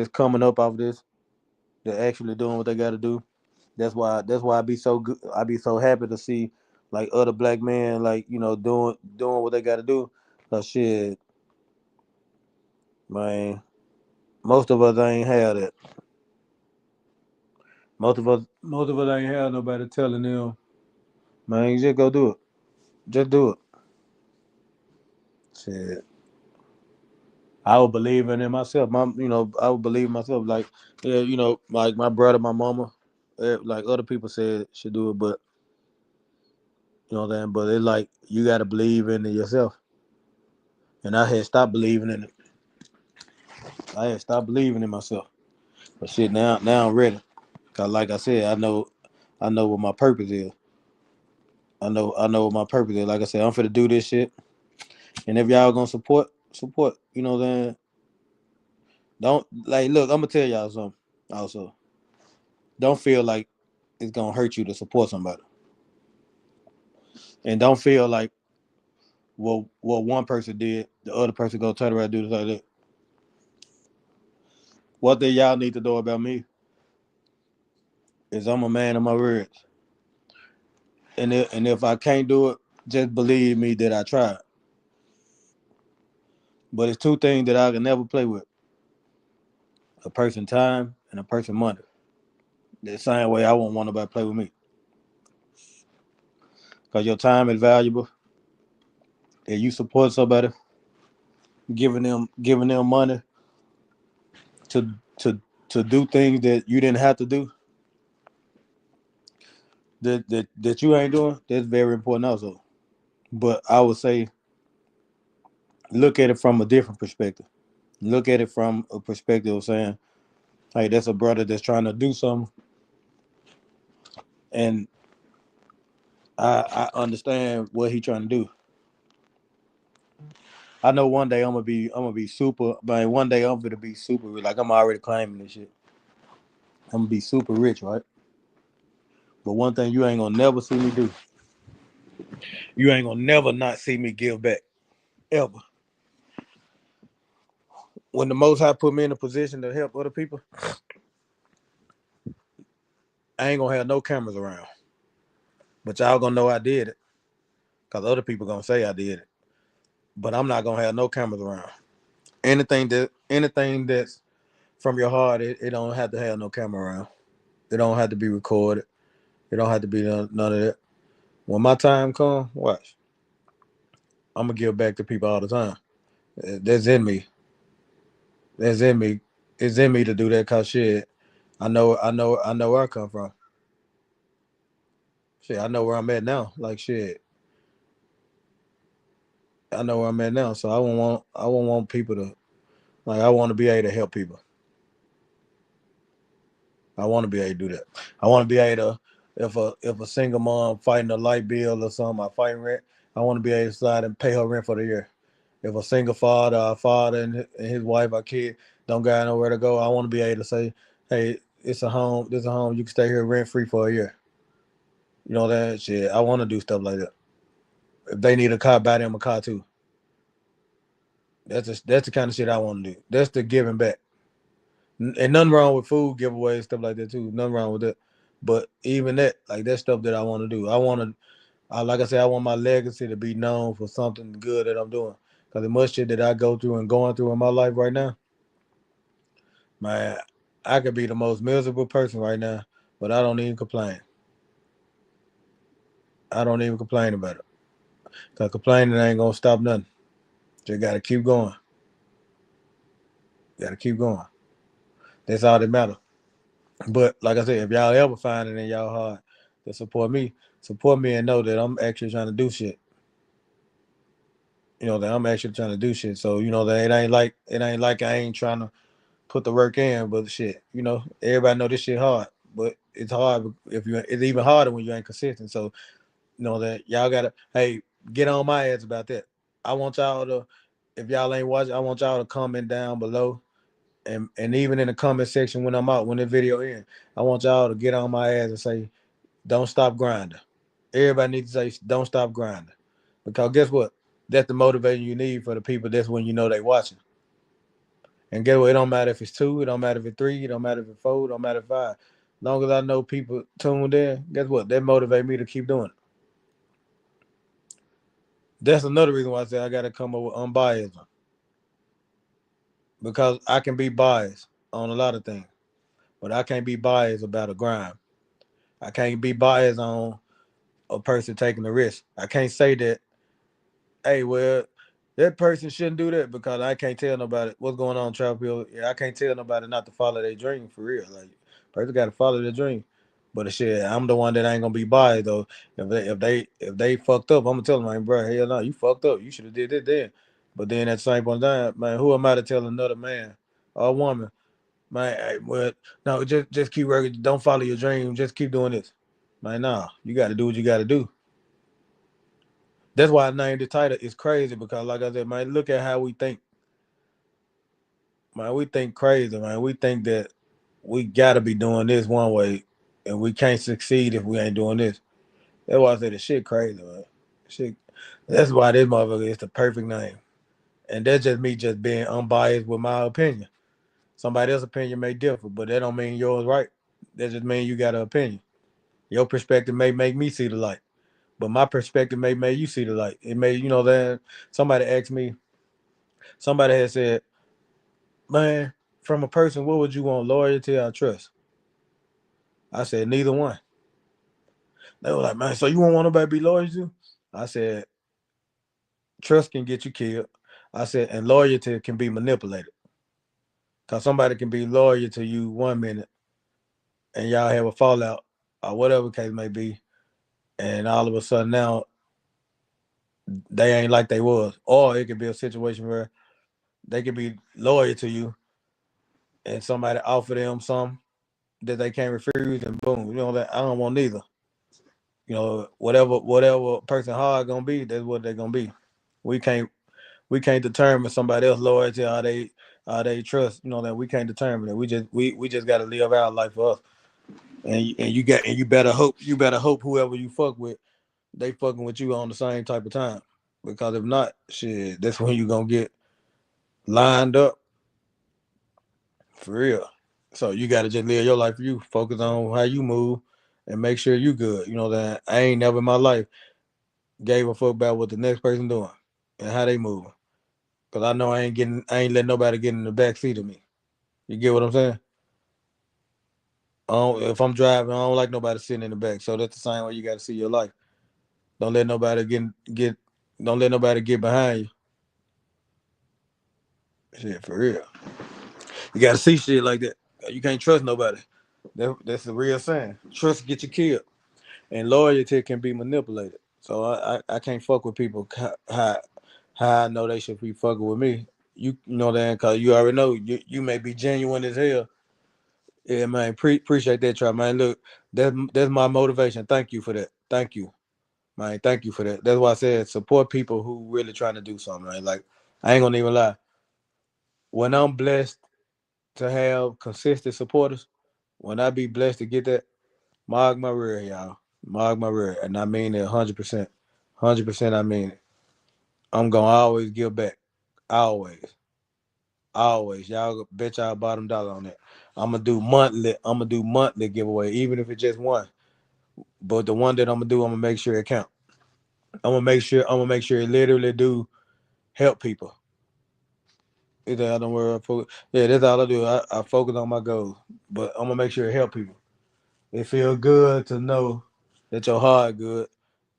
coming up off this, they're actually doing what they got to do. That's why I be so good. I be so happy to see like other black men like doing what they got to do. Cause shit, man, most of us ain't had it. Most of us ain't had nobody telling them, man, you just go do it. Just do it. Shit. I was believing in myself. I would believe in myself. Like, yeah, like my brother, my mama, like other people said should do it, but but it's like you got to believe in it yourself. And I had stopped believing in it. I had stopped believing in myself. But shit, now I'm ready. Cause like I said, I know what my purpose is. I know what my purpose is. Like I said, I'm finna do this shit. And if y'all gonna support. Then don't like look. I'm gonna tell y'all something. Also, don't feel like it's gonna hurt you to support somebody, and don't feel like what one person did, the other person gonna turn around and do this like that. What that y'all need to know about me is I'm a man of my words, and if I can't do it, just believe me that I tried. But it's two things that I can never play with: a person time and a person money. The same way I won't want nobody to play with me, cause your time is valuable. If you support somebody, giving them money to to to do things that you didn't have to do, that you ain't doing, that's very important also. But I would say look at it from a different perspective. Look at it from a perspective of saying, hey, that's a brother that's trying to do something, and I understand what he trying to do. I know one day I'm gonna be super, but one day I'm gonna be super rich. Like I'm already claiming this shit. I'm gonna be super rich, right? But one thing you ain't gonna never see me do, you ain't gonna never not see me give back ever. When the Most High put me in a position to help other people, I ain't gonna have no cameras around. But y'all gonna know I did it. Cause other people gonna say I did it. But I'm not gonna have no cameras around. Anything that's from your heart, it don't have to have no camera around. It don't have to be recorded. It don't have to be none of that. When my time come, watch. I'm gonna give back to people all the time. That's in me. That's in me. It's in me to do that cause shit. I know where I come from. Shit, I know where I'm at now. Like shit. I know where I'm at now. So I won't want people to like I want to be able to help people. I want to be able to do that. I want to be able to if a single mom fighting a light bill or something, I fighting rent. I want to be able to slide and pay her rent for the year. If a single father, a father and his wife or kid don't got nowhere to go, I want to be able to say, "Hey, it's a home. This is a home. You can stay here rent free for a year." You know that shit. I want to do stuff like that. If they need a car, buy them a car too. That's the kind of shit I want to do. That's the giving back. And nothing wrong with food giveaways, stuff like that too. Nothing wrong with that. But even that, like that's stuff that I want to do. I want to, like I said, I want my legacy to be known for something good that I'm doing. Because the much shit that I go through and going through in my life right now, man, I could be the most miserable person right now, but I don't even complain. I don't even complain about it. Because complaining ain't going to stop nothing. Just got to keep going. Got to keep going. That's all that matters. But like I said, if y'all ever find it in y'all heart to support me and know that I'm actually trying to do shit. You know that I'm actually trying to do shit. So you know that it ain't like I ain't trying to put the work in, but shit, you know, everybody know this shit hard. But it's hard if you it's even harder when you ain't consistent. So you know that y'all gotta hey, get on my ass about that. I want y'all to if y'all ain't watching, I want y'all to comment down below and even in the comment section when I'm out, when the video in, I want y'all to get on my ass and say, don't stop grinding. Everybody needs to say, don't stop grinding. Because guess what? That's the motivation you need for the people. That's when you know they watching. And guess what? It don't matter if it's two, it don't matter if it's three, it don't matter if it's four, it don't matter if five. As long as I know people tuned in, guess what? That motivate me to keep doing it. That's another reason why I say I gotta come up with unbiased. Because I can be biased on a lot of things. But I can't be biased about a grind. I can't be biased on a person taking a risk. I can't say that, hey, well, that person shouldn't do that because I can't tell nobody what's going on, Trapfield. Yeah, I can't tell nobody not to follow their dream for real. Like, person got to follow their dream. But shit, I'm the one that ain't gonna be biased though. If they fucked up, I'm gonna tell them, like, bro, hell no, you fucked up. You should have did it then. But then at the same point in time, man, who am I to tell another man or a woman, man, hey, well, no, just keep working. Don't follow your dream. Just keep doing this. Man, nah, you got to do what you got to do. That's why I named the title. It's crazy because, like I said, man, look at how we think. Man, we think crazy, man. We think that we gotta be doing this one way, and we can't succeed if we ain't doing this. That's why I say the shit crazy, man. Shit. That's why this motherfucker is the perfect name, and that's just me just being unbiased with my opinion. Somebody else's opinion may differ, but that don't mean yours right. That just means you got an opinion. Your perspective may make me see the light, but my perspective may make you see the light. It may, you know, that somebody asked me. Somebody had said, man, from a person, what would you want, loyalty or trust? I said, neither one. They were like, man, so you won't want nobody to be loyal to? I said, trust can get you killed. I said, and loyalty can be manipulated. Because somebody can be loyal to you 1 minute and y'all have a fallout or whatever case may be. And all of a sudden now they ain't like they was. Or it could be a situation where they could be loyal to you and somebody offer them something that they can't refuse and boom, you know that I don't want neither. You know, whatever person hard gonna be, that's what they're gonna be. We can't we can't determine somebody else loyalty or they trust. You know that we can't determine it. We just gotta live our life for us. And you better hope whoever you fuck with, they fucking with you on the same type of time. Because if not, shit, that's when you gonna get lined up for real. So you gotta just live your life for you. Focus on how you move and make sure you good. You know that I ain't never in my life gave a fuck about what the next person doing and how they moving. Cause I know I ain't letting nobody get in the back seat of me. You get what I'm saying? If I'm driving, I don't like nobody sitting in the back. So that's the same way you got to see your life. Don't let nobody get don't let nobody get behind you. Shit, for real. You got to see shit like that. You can't trust nobody. That's the real saying. Trust get you killed, and loyalty can be manipulated. So I can't fuck with people how I know they should be fucking with me. You know that because you already know you may be genuine as hell. Yeah, man. Appreciate that, try, man. Look, that's my motivation. Thank you for that. Thank you, man. Thank you for that. That's why I said support people who really trying to do something. Right? Like I ain't gonna even lie. When I'm blessed to have consistent supporters, when I be blessed to get that, mark my rear, y'all. Mark my rear, and I mean it 100%. 100%, I mean it. I'm gonna always give back. Always. Always. Y'all bet y'all bottom dollar on that. I'm gonna do monthly giveaway, even if it's just one. But the one that I'm gonna do, I'm gonna make sure it count. I'm gonna make sure it literally do help people. Either I don't worry. Yeah, that's all I do. I focus on my goals, but I'm gonna make sure it help people. It feel good to know that your heart good,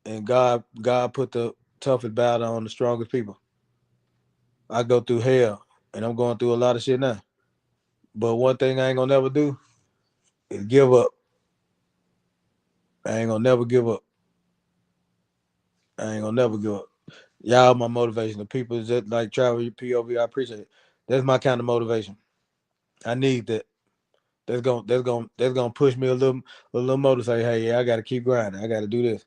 and God put the toughest battle on the strongest people. I go through hell, and I'm going through a lot of shit now. But one thing I ain't gonna never do is give up. I ain't gonna never give up. I ain't gonna never give up. Y'all my motivation. The people that like travel POV, I appreciate it. That's my kind of motivation. I need that. That's gonna push me a little more to say, hey, yeah, I gotta keep grinding. I gotta do this.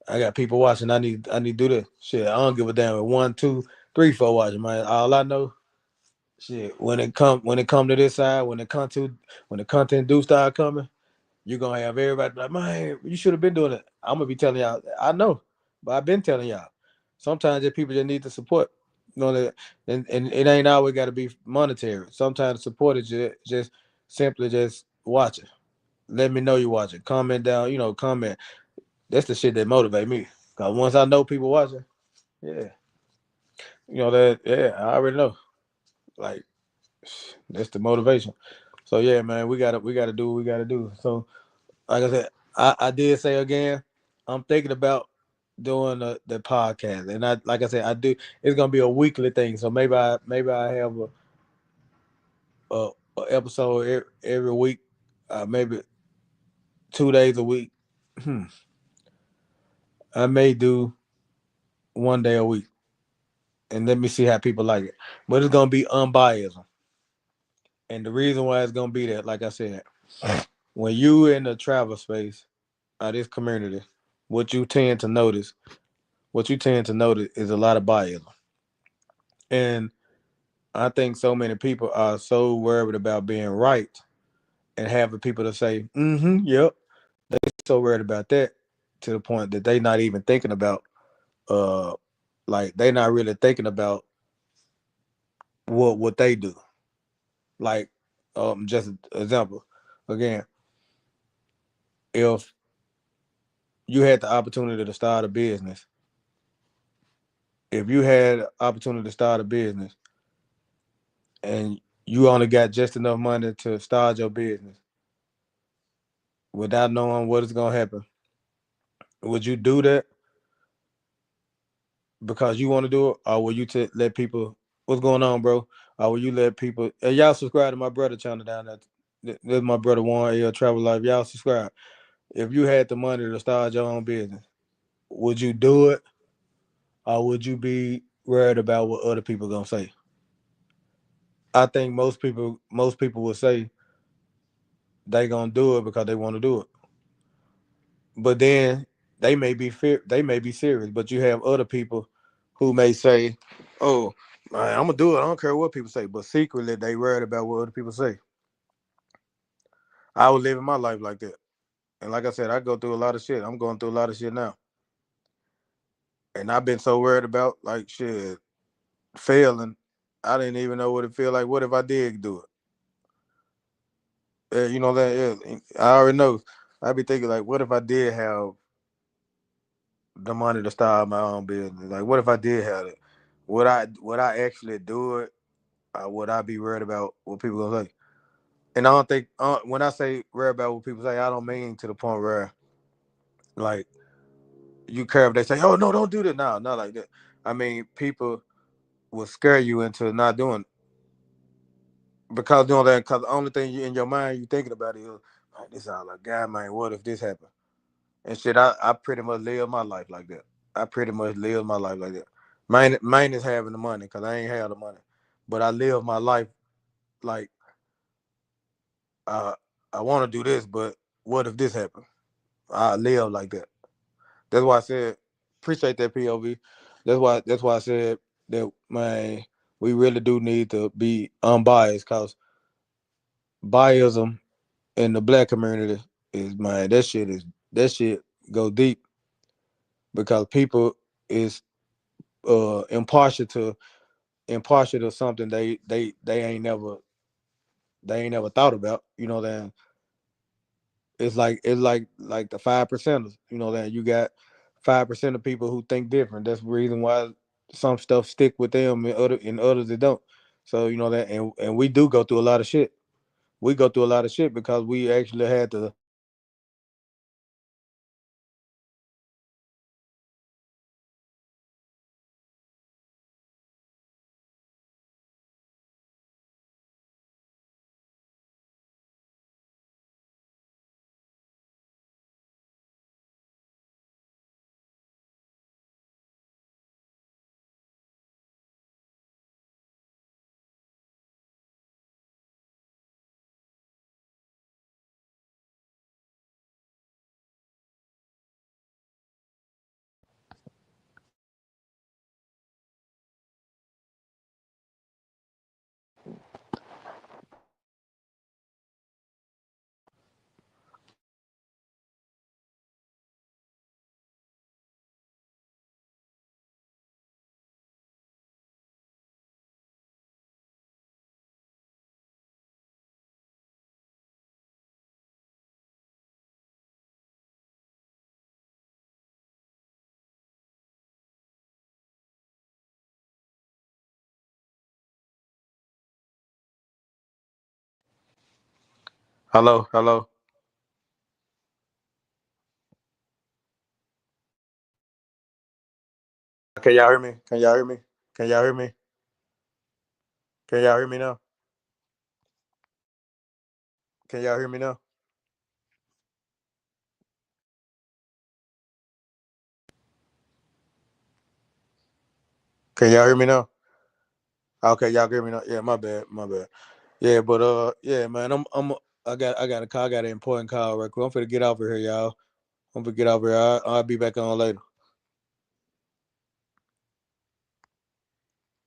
I got people watching. I need to do this. Shit, I don't give a damn if 1, 2, 3, 4 watching, man. All I know, shit, when it come to this side, when the content do start coming, you're gonna have everybody be like, man, you should have been doing it. I'm gonna be telling y'all, I know, but I've been telling y'all. Sometimes the people just need the support. You know that, and it ain't always got to be monetary. Sometimes support is just simply just watching. Let me know you watching. Comment down, comment. That's the shit that motivate me. Cause once I know people watching, yeah, that, yeah, I already know. Like that's the motivation. So yeah, man, we gotta do what we gotta do. So like I said, I did say again, I'm thinking about doing the podcast, and I like I said, I do. It's gonna be a weekly thing, so maybe I have a episode every week, maybe 2 days a week. Hmm. I may do one day a week, and let me see how people like it. But it's gonna be unbiased, and the reason why it's gonna be that, like I said, when you in the travel space of this community, what you tend to notice, what you tend to notice is a lot of bias. And I think so many people are so worried about being right and having people to say, yep. They so worried about that to the point that they not even thinking about uh like they not really thinking about what they do. Like just an example. Again, if you had the opportunity to start a business, if you had opportunity to start a business and you only got just enough money to start your business without knowing what is gonna happen, would you do that because you want to do it, or will you let people? What's going on, bro? Or will you let people? And y'all subscribe to my brother channel down there. There's my brother Warren L Travel Life. Y'all subscribe. If you had the money to start your own business, would you do it, or would you be worried about what other people gonna say? I think most people will say they gonna do it because they want to do it. But then they may be serious, but you have other people who may say, "Oh, man, I'm gonna do it. I don't care what people say." But secretly, they worried about what other people say. I was living my life like that, and like I said, I go through a lot of shit. I'm going through a lot of shit now, and I've been so worried about like shit failing. I didn't even know what it feel like. What if I did do it? You know that? Yeah, I already know. I be thinking like, what if I did have the money to start my own business? Like, what if I did have it? Would I actually do it? Or would I be worried about what people gonna say? And I don't think when I say worried about what people say, I don't mean to the point where like you care if they say, "Oh no, don't do that." No, not like that. I mean, people will scare you into not doing because doing that. Because the only thing you in your mind you thinking about is, like, this all like, God, man, what if this happened? And shit, I pretty much live my life like that. I pretty much live my life like that. Main is having the money because I ain't have the money, but I live my life like uh, I want to do this, but what if this happened? I live like that. That's why I said appreciate that POV. That's why I said that, man, we really do need to be unbiased because biasm in the black community is, man, that shit go deep because people is impartial to something they ain't never thought about. You know that it's like the 5%ers. You know that you got 5% of people who think different. That's the reason why some stuff stick with them and others that don't. So you know that, and we do go through a lot of shit. We go through a lot of shit because we actually had to. Hello, hello. Can y'all hear me? Can y'all hear me? Can y'all hear me? Can y'all hear me now? Can y'all hear me now? Can y'all hear me now? Okay, y'all hear me now. Yeah, my bad, my bad. Yeah, but yeah, man, I got a call, I got an important call right quick. I'm finna get off of here, y'all. I'm finna get off here. I'll be back on later.